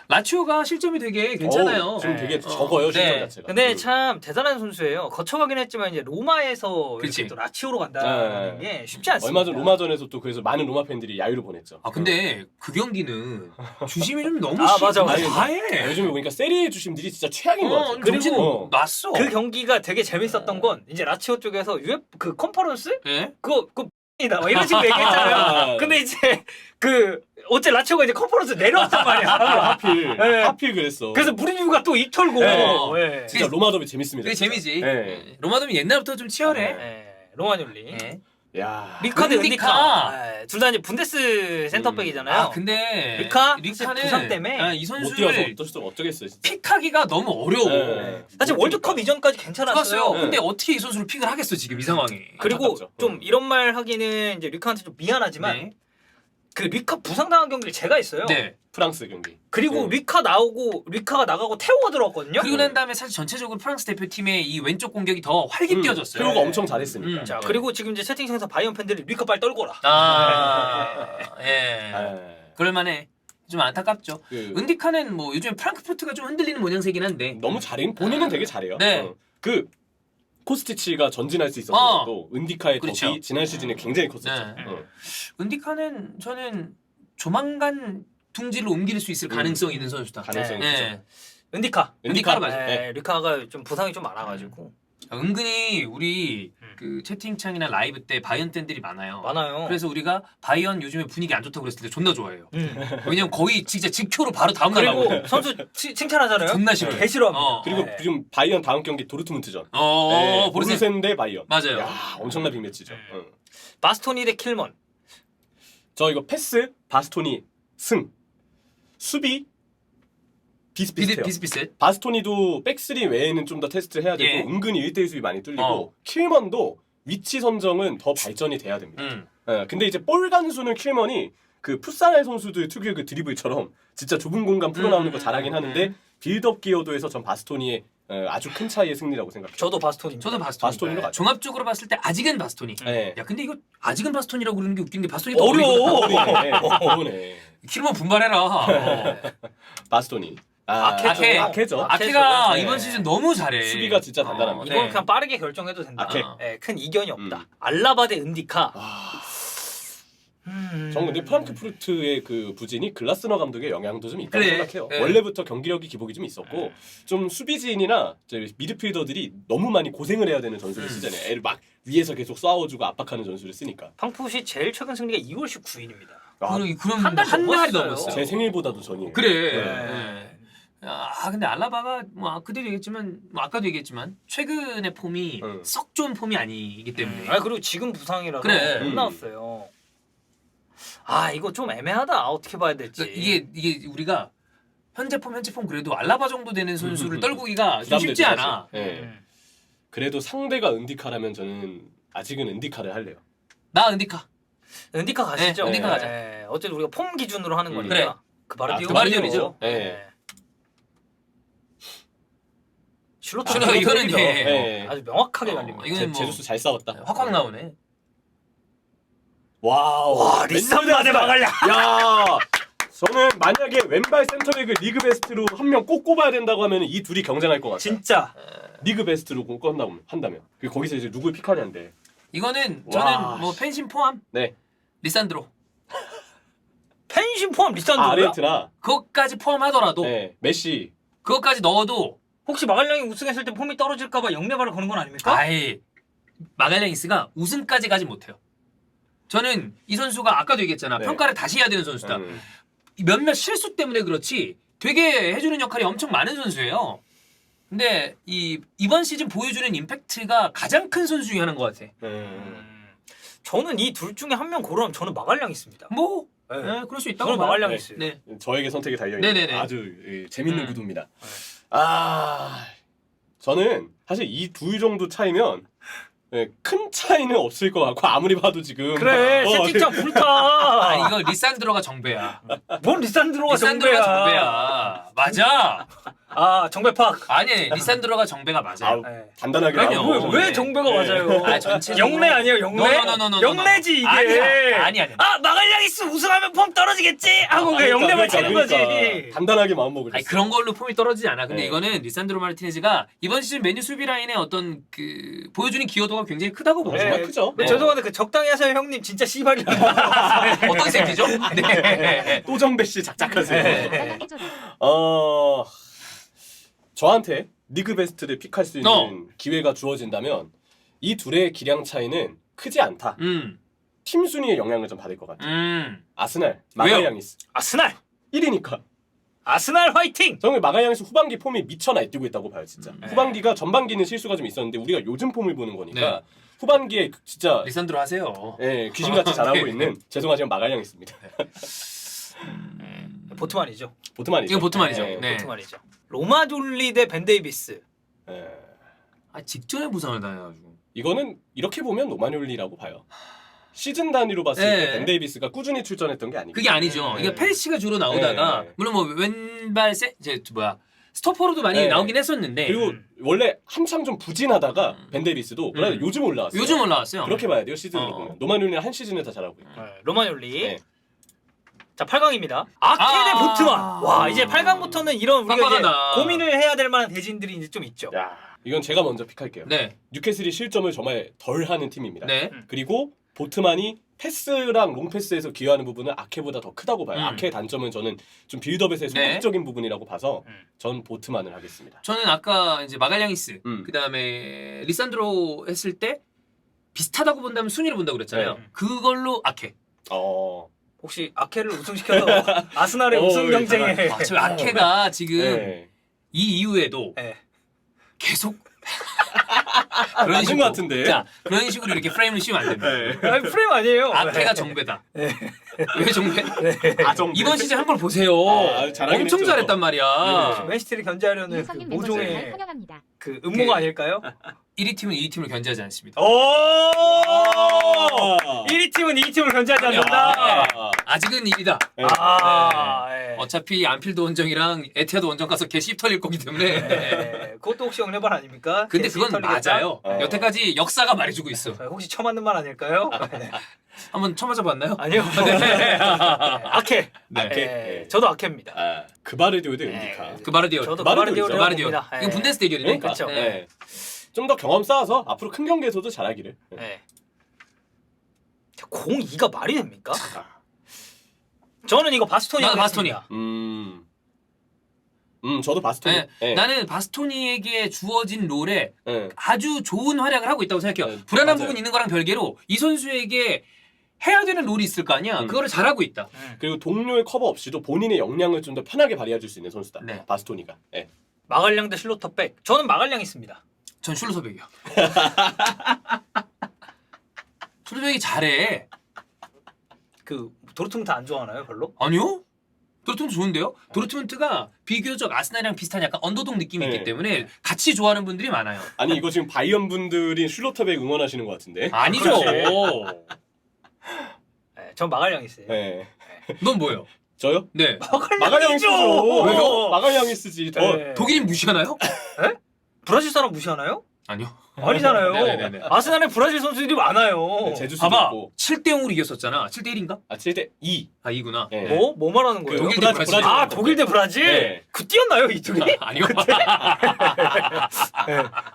라치오가 실점이 되게 괜찮아요. 지금 네. 되게 적어요, 실점 네. 자체가. 근데 참 대단한 선수예요. 거쳐가긴 했지만 이제 로마에서 그치. 이렇게 또 라치오로 간다는 게 쉽지 않습니다. 얼마 전 로마전에서 또 그래서 많은 로마 팬들이 야유를 보냈죠. 아 근데 그 경기는 주심이 좀 너무 맞아. 과해. 요즘에 보니까 세리에 주심들이 진짜 최악인 것 같아요. 그리고 났어. 그 경기가 되게 재밌었던 건 이제 라치오 쪽에서 그 컨퍼런스 예? 그거 이다 이런 식으로 얘기했잖아요. 근데 이제 어째 라치오가 이제 컨퍼런스 내려왔단 말이야. 하필 네. 하필 그랬어. 그래서 무리뉴가 또 입 털고. 네. 네. 진짜 로마 더비 재밌습니다. 그게 진짜. 재미지. 네. 로마돔이 옛날부터 좀 치열해. 네. 로마뇰리. 예. 야. 리카드 은디카. 은디카. 둘 다 이제 분데스 센터백이잖아요. 아 근데 리카는 리카는 부상 때문에 이 못 뛰어서 선수를 어쩌겠어요, 진짜. 픽하기가 너무 어려워. 네. 사실 월드컵 이전까지 괜찮았어요. 좋았어요. 네. 근데 어떻게 이 선수를 픽을 하겠어 지금 이 상황에. 그리고 안타깝죠. 좀 이런 말 하기는 이제 리카한테 좀 미안하지만 네. 그 리카 부상당한 경기를 제가 했어요. 네. 프랑스 경기. 그리고 네. 리카가 나가고 테오가 들어왔거든요. 그리고 난 다음에 사실 전체적으로 프랑스 대표팀의 이 왼쪽 공격이 더 활기 뛰어졌어요. 페오가 엄청 잘했으니까. 자 그리고 지금 이제 채팅창에서 바이온 팬들이 리카 빨리 떨거라. 예. 네. 그럴만해. 좀 안타깝죠. 그 은디카는 뭐 요즘에 프랑크푸르트가 좀 흔들리는 모양새긴 한데. 너무 잘해. 본인은 되게 잘해요. 네. 그 코스티치가 전진할 수 있었던 것도 은디카의 그렇죠. 덕이 지난 시즌에 굉장히 컸었죠. 네. 은디카는 저는 조만간 둥지를 옮길 수 있을 가능성이 있는 선수다. 가능성이 네. 크죠. 은디카로 가죠. 네. 리카가 좀 부상이 좀 많아가지고 은근히 우리 그 채팅창이나 라이브 때 바이언 팬들이 많아요. 그래서 우리가 바이언 요즘에 분위기 안 좋다고 그랬을 때 존나 좋아해요. 왜냐면 거의 진짜 직효로 바로 다음날 나오고. 그리고 선수 칭찬하잖아요. 존나 싫어. 개 싫어합니다. 그리고 네. 지금 바이언 다음 경기 도르트문트전. 네, 보르세. 보르센 대 바이언. 맞아요. 야, 엄청난 빅매치죠. 바스토니 대 킬먼. 저 이거 패스, 바스토니 승. 수비 비슷비슷해요. 비슷비슷해. 바스토니도 백스리 외에는 좀 더 테스트를 해야 되고 예. 은근히 1대1 수비 많이 뚫리고 킬먼도 위치 선정은 더 발전이 돼야 됩니다. 근데 이제 볼 간수는 킬먼이 그 풋살 선수들 특유의 그 드리블처럼 진짜 좁은 공간 풀어나오는 거 잘하긴 하는데 빌드업 기여도에서 전 바스토니의 아주 큰 차이의 승리라고 생각해요. 저도 바스토니. 저도 바스토니. 바스토니로 가죠. 종합적으로 봤을 때 아직은 바스토니. 네. 야 근데 이거 아직은 바스토니라고 그러는 게 웃긴 게 바스토니 더 어려워. 어려네. 킬만 분발해라. 바스토니. 아케죠. 아케죠. 아케가 네. 이번 시즌 너무 잘해. 수비가 진짜 단단합니다. 이건 네. 그냥 빠르게 결정해도 된다. 아케. 네, 큰 이견이 없다. 알라바 대 은디카. 저는 근데 프랑크푸르트의 그 부진이 글라스너 감독의 영향도 좀 있다고 그래. 생각해요. 네. 원래부터 경기력이 기복이 좀 있었고 좀 수비진이나 미드필더들이 너무 많이 고생을 해야 되는 전술을 쓰잖아요. 애를 막 위에서 계속 쏴워주고 압박하는 전술을 쓰니까. 팡푸시 제일 최근 승리가 2월 19일입니다. 그럼 한 달 한 달이 넘었어요. 넘었어요. 제 생일보다도 전이에요. 그래. 네. 근데 알라바가 뭐 그대로 얘기했지만 뭐 아까도 얘기했지만 최근의 폼이 썩 좋은 폼이 아니기 때문에. 그리고 지금 부상이라서 그래. 못 나왔어요. 이거 좀 애매하다. 어떻게 봐야 될지. 그러니까 이게 우리가 현재 폼 그래도 알라바 정도 되는 선수를 떨구기가 좀 부담되죠, 쉽지 않아. 사실. 네. 그래도 상대가 은디카라면 저는 아직은 은디카를 할래요. 나 은디카. 은디카 가시죠. 네, 은디카 가자. 네. 어쨌든 우리가 폼 기준으로 하는 거니까. 그래. 그바르디올이죠. 네. 슐로터 이거는 네. 아주 명확하게 갈립니다. 이거는 뭐 제주스 잘 싸웠다. 확확 나오네. 와, 리산드로 대 마갈량. 야, 저는 만약에 왼발 센터백을 리그 베스트로 한 명 꼭 꼽아야 된다고 하면 이 둘이 경쟁할 것 같아요. 진짜. 리그 베스트로 한다면 그리고 거기서 이제 누굴 픽하냐인데. 이거는 와. 저는 뭐 펜신 포함 네. 리산드로 펜신 포함 리산드로요? 아르헨티나. 그것까지 포함하더라도 네. 메시. 그것까지 넣어도 혹시 마갈량이 우승했을 때 폼이 떨어질까봐 영매발을 거는 건 아닙니까? 아예 마갈량이스가 우승까지 가지 못해요. 저는 이 선수가 아까도 얘기했잖아. 네. 평가를 다시 해야 되는 선수다. 몇몇 실수 때문에 그렇지 되게 해주는 역할이 엄청 많은 선수예요. 근데 이번 시즌 보여주는 임팩트가 가장 큰 선수 중에 하나인 것 같아. 저는 이 둘 중에 한 명 고르면 저는 마갈량 있습니다. 뭐 네. 네, 그럴 수 있다고 저는 봐요. 마갈량 네. 있어요. 네. 저에게 선택이 달려있는 네네네. 아주 재밌는 구도입니다. 저는 사실 이 둘 정도 차이면 큰 차이는 없을 것 같고 아무리 봐도 지금 그래 채팅창 불타. 이거 리산드로가 정배야. 뭔 리산드로가 리산드로가 정배야. 정배야. 맞아. 정배팍. 아니 리산드로가 정배가 맞아요. 아우, 네. 단단하게 그럼요. 나오고. 왜 정배가 맞아요? 전체적으로 영래 아니에요 영래? 노노노노노노. 영래지 이게. 아니야. 마갈량 있으면 우승하면 폼 떨어지겠지 하고 그냥 영래만 치는 거지. 단단하게 마음먹을 아니 그런 걸로 폼이 떨어지지 않아. 근데 네. 이거는 리산드로 마르티네즈가 이번 시즌 메뉴 수비 라인의 어떤 그 보여주는 기여도가 굉장히 크다고 보죠. 정말 크죠. 네, 죄송한데 그 적당히 하세요 형님 진짜 씨발이야. 어떤 새끼죠? 네. 또정배 씨 작작하세요. 네. 저한테 리그 베스트를 픽할 수 있는 기회가 주어진다면 이 둘의 기량 차이는 크지 않다. 팀 순위의 영향을 좀 받을 것 같아요. 아스날, 마가양이스. 아스날 1위니까. 아스날 화이팅! 저는 마가양이스 후반기 폼이 미쳐 날뛰고 있다고 봐요, 진짜. 후반기가 전반기는 실수가 좀 있었는데 우리가 요즘 폼을 보는 거니까 네. 후반기에 진짜 리산드로 하세요. 귀신같이 잘하고 있는 죄송하지만 마가양이스입니다. 보트만이죠. 보트만이죠. 이건 보트만이죠. 네. 보트만이죠. 로마졸리 대 벤 데이비스. 직전에 부상을 당해가지고. 이거는 이렇게 보면 노마뇰리라고 봐요. 시즌 단위로 봤을 때 벤 데이비스가 꾸준히 출전했던 게 아니고. 그게 아니죠. 이게 펠시가 주로 나오다가 물론 뭐 왼발 스토퍼로도 많이 나오긴 했었는데. 그리고 원래 한참 좀 부진하다가 벤 데이비스도 요즘 올라왔어요. 요즘 올라왔어요. 그렇게 봐야 돼요, 시즌으로 보면. 노마뇰리는 한 시즌을 다 잘하고 있고. 로마졸리. 네. 자 8강입니다. 아케 대 보트만. 와 이제 8강부터는 이런 우리가 이제 빡빡하다. 고민을 해야 될 만한 대진들이 이제 좀 있죠. 야, 이건 제가 먼저 픽할게요. 네. 뉴캐슬이 실점을 정말 덜 하는 팀입니다. 네. 그리고 보트만이 패스랑 롱패스에서 기여하는 부분은 아케보다 더 크다고 봐요. 아케의 단점은 저는 좀 빌드업에서의 소극적인 부분이라고 봐서 전 보트만을 하겠습니다. 저는 아까 이제 마갈량이스 그다음에 리산드로 했을 때 비슷하다고 본다면 순위를 본다고 그랬잖아요. 그걸로 아케. 혹시 아케를 우승시켜서 아스날의 우승 경쟁에 저 아케가 지금 이 이후에도 계속 그런 것 같은데. 자, 그런 식으로 이렇게 프레임을 씌우면 안 됩니다. 아니, 프레임 아니에요. 아케가 정배다. 왜 정배? 정배. 이번 시즌 한 걸 보세요. 잘하긴 엄청 했죠. 잘했단 말이야. 맨시티를 견제하려는 그 윤성님 모종의 멤버십을 환영합니다. 그 음모가 아닐까요? 1위 팀은 2위 팀을 견제하지 않습니다. 오! 1위 팀은 2위 팀을 견제하지 않는다. 아직은 1위다. 어차피 안필드 원정이랑 에티하드 원정 가서 개 씹 털릴 거기 때문에. 그것도 혹시 영례발 아닙니까? 근데 그건 맞아요. 여태까지 역사가 말해주고 있어. 혹시 처맞는 말 아닐까요? 한번 쳐맞아 봤나요? 아니요. 아케. 네. 저도 아케입니다. 그바르디오도 인디카. 그바르디올. 저도 그바르디올이죠. 그바르디올. 이건 분데스 대결이니까. 그렇죠. 좀 더 경험 쌓아서 앞으로 큰 경기에서도 잘하기를. 02가 말이 됩니까? 저는 이거 바스토니. 나도 바스토니. 저도 바스토니. 나는 바스토니에게 주어진 롤에 아주 좋은 활약을 하고 있다고 생각해요. 불안한 부분 있는 거랑 별개로 이 선수에게 해야 되는 롤이 있을 거 아니야. 그거를 잘하고 있다. 그리고 동료의 커버 없이도 본인의 역량을 좀 더 편하게 발휘해줄 수 있는 선수다. 바스토니가. 마갈량 대 실로터백. 저는 마갈량 있습니다. 전 슐로서백이요. 슐로서백이 잘해. 그 도르트문트 안 좋아하나요, 별로? 아니요? 도르트문트 좋은데요? 도르트문트가 비교적 아스날이랑 비슷한 약간 언더독 느낌이 있기 때문에 같이 좋아하는 분들이 많아요. 아니 이거 지금 바이언 분들이 슐로터백 응원하시는 것 같은데. 아니죠. 전 마갈량 있어요. 넌 뭐예요? 저요? 네. 마갈량이 쓰죠. 왜요? 마갈량이 쓰지. 독일인 무시하나요? 브라질 사람 무시하나요? 아니요. 아니잖아요. 네네네. 아스날에 브라질 선수들이 많아요. 제주스도 봐봐. 있고. 7대0으로 이겼었잖아. 7대1인가? 7대2. 아 2구나. 뭐 말하는 거예요? 독일 대 브라질. 아, 독일 대 브라질? 그 뛰었나요, 이쪽이? 아니요.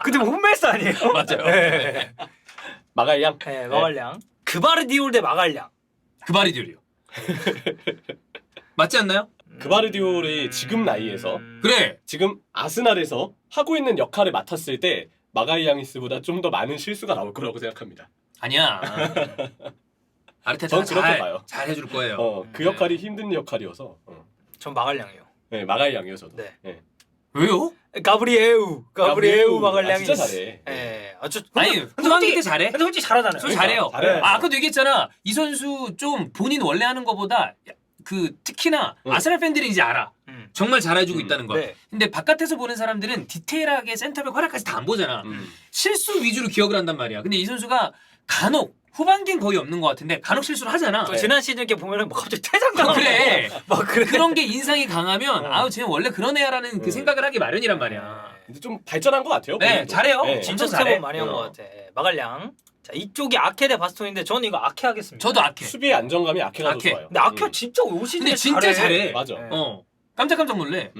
그때 뭐 홈메스 아니에요? 맞아요. 마갈량. 마갈량. 그바르디올 대 마갈량. 그바르디올이요. 맞지 않나요? 그바르디올이 지금 나이에서 그래. 지금 아스날에서 하고 있는 역할을 맡았을 때 마갈량이스보다 좀 더 많은 실수가 나올 거라고 생각합니다. 아니야. 아르테타가 전 그렇게 봐요. 잘 해줄 거예요. 그 역할이 힘든 역할이어서. 전 마갈량이요. 마갈량이요 저도. 왜요? 가브리에우 마갈량이. 진짜 잘해. 아니 후반기 때 잘해. 근데 솔직히 잘하잖아요. 저 잘해요. 잘해. 아까도 얘기했잖아. 이 선수 좀 본인 원래 하는 거보다 그 특히나 아스날 팬들이 이제 알아. 정말 잘해주고 있다는 걸. 근데 바깥에서 보는 사람들은 디테일하게 센터백 활약까지 다 안 보잖아. 실수 위주로 기억을 한단 말이야. 근데 이 선수가 간혹 후반기는 거의 없는 것 같은데 간혹 실수를 하잖아. 지난 시즌 이렇게 보면은 뭐 갑자기 퇴장당하고 그래. 그래. 그런 게 인상이 강하면 아우 쟤는 원래 그런 애야라는 그 생각을 하기 마련이란 말이야. 근데 좀 발전한 것 같아요. 네, 본인도. 잘해요. 진짜 잘해. 많이 한 것 같아. 마갈량. 자, 이쪽이 아케 대 바스톤인데 저는 이거 아케 하겠습니다. 저도 아케. 수비의 안정감이 아케가 더 아케. 좋아요. 근데 아케 진짜 올 시즌에 근데 진짜 잘해. 맞아. 깜짝 놀래.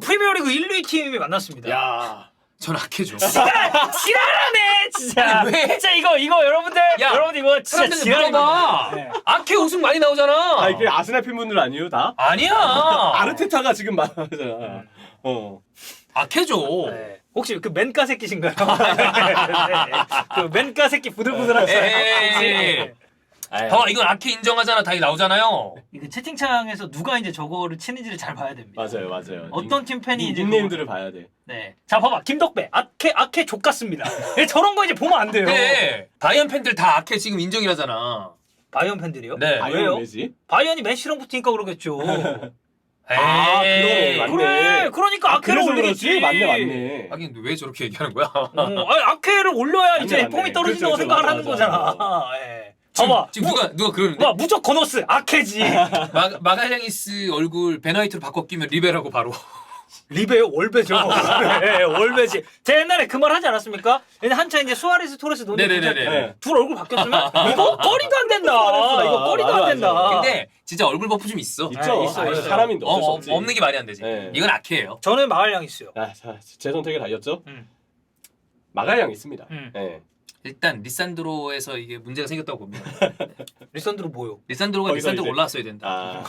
프리미어리그 1, 2 팀이 만났습니다. 야. 전 아케죠. 지랄하네 진짜. 아니, 왜? 진짜 이거 여러분들 야, 여러분들 이거 진짜 사람들 물어봐. 지랄입니다. 아케 우승 많이 나오잖아. 이게 아스날 팬분들 아니에요 다? 아니야. 아르테타가 지금 말하잖아. 아케죠. 혹시 그 맨가 새끼신가요? 그 맨가 새끼 부들부들한 에이. 봐봐 이건 아케 인정하잖아. 다 나오잖아요. 이거 채팅창에서 누가 이제 저거를 치는지를 잘 봐야 됩니다. 맞아요. 어떤 팀 팬이 이제 닉네임들을 봐야 돼. 네. 자 봐봐 김덕배 아케 족같습니다. 저런 거 이제 보면 안 돼요. 그래. 바이언 팬들 다 아케 지금 인정이라잖아. 바이언 팬들이요? 네. 왜요? 왜지? 바이언이 맨시랑 붙으니까 그러겠죠. 그러네. 맞네. 그래. 그러니까 아케를 그래서 올리겠지. 그렇지? 맞네. 하긴 왜 저렇게 얘기하는 거야? 아니, 아케를 올려야 이제 맞네. 폼이 떨어진다고 그렇죠, 생각을 맞아, 하는 맞아, 거잖아. 예. 봐봐. 지금 누가 그러는데? 봐, 무조건 거너스 아케지. 마갈량이스 얼굴 베나이트로 바꿔 끼면 리베라고 바로. 리베요 월베죠. 네, 월베지. 제가 옛날에 그 말 하지 않았습니까? 한창 이제 수아레스 토레스 논의 네네네네. 둘 얼굴 바뀌었으면 이거 거리도 안 된다. 이거 거리도 안 된다. 근데 진짜 얼굴 버프 좀 있어. 있죠. 있어요. 사람인데 어쩔 수 없지. 없는 게 말이 안 되지. 네. 이건 아케예요. 저는 마갈량 있어요. 제 선택을 달렸죠? 마갈량 있습니다. 일단 리산드로에서 이게 문제가 생겼다고 봅니다. 리산드로 뭐요? 리산드로가 거기서 리산드로 이제- 올라왔어야 된다. 아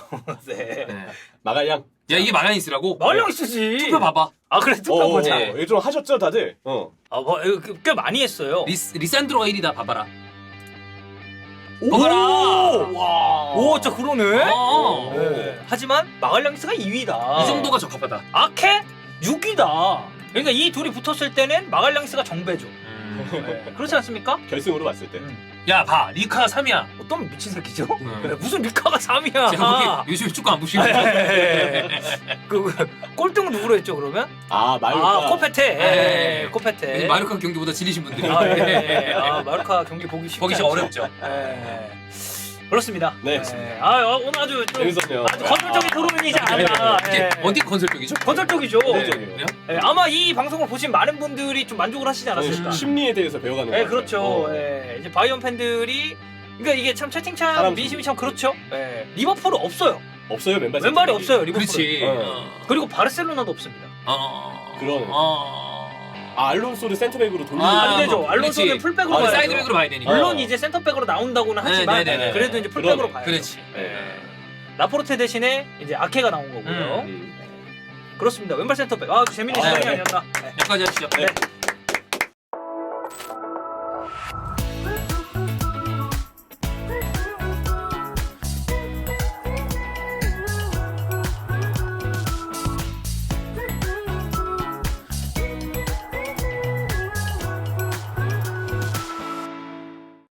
네. 네. 마갈량. 야 이게 마가니스라고? 마을령 쓰지. 투표 봐봐. 아 그래 투표 보자. 네. 요즘 하셨죠 다들? 아, 뭐, 꽤 많이 했어요. 리산드로가 1위다 봐봐라. 오! 봐봐라. 와. 오, 진짜 그러네. 어. 네. 하지만 마갈량스가 2위다. 이 정도가 적합하다. 아케 6위다. 그러니까 이 둘이 붙었을 때는 마갈량스가 정배죠. 네. 그렇지 않습니까? 결승으로 봤을 때. 야 봐, 리카 3위야. 어떤 미친 새끼죠? 음. 네, 무슨 리카가 3위야? 제가 보기 요즘 축구 안 보시는 그 꼴등 누구로 했죠 그러면? 아 마요가. 아 코페테. 네. 코페테. 마르카 경기보다 질리신 분들이. 아, 예. 아 마르카 경기 보기 쉽지 보기 좀 않죠. 어렵죠. 예. 그렇습니다. 네. 오늘 아주 좀 재밌었네요. 아주 건설적인 토론이지 않나. 이게 예. 어디 건설적이죠? 건설적이죠. 네. 그래요? 예, 아마 이 방송을 보신 많은 분들이 좀 만족을 하시지 않았을까. 심리에 대해서 배워가는 예, 거예요. 그렇죠. 예, 이제 바이언 팬들이 그러니까 이게 참 채팅창 사람 민심이 참 그렇죠. 예, 리버풀은 없어요. 없어요 왼발. 왼발이 없어요. 리버풀은. 그렇지. 그리고 바르셀로나도 없습니다. 그러네. 어. 아 알론소를 센터백으로 돌리는. 아, 안 되죠. 뭐, 알론소는 그렇지. 풀백으로 어, 가야죠. 사이드백으로 봐야 되니까. 물론 이제 센터백으로 나온다고는 하지만 네, 네, 네. 그래도 이제 풀백으로 그러네. 봐야죠. 그렇지. 네. 라포르테 대신에 이제 아케가 나온 거고요. 음. 그렇습니다. 왼발 센터백. 아, 재밌는 아, 시간이 네. 아니었나. 네. 여기까지 하시죠. 네.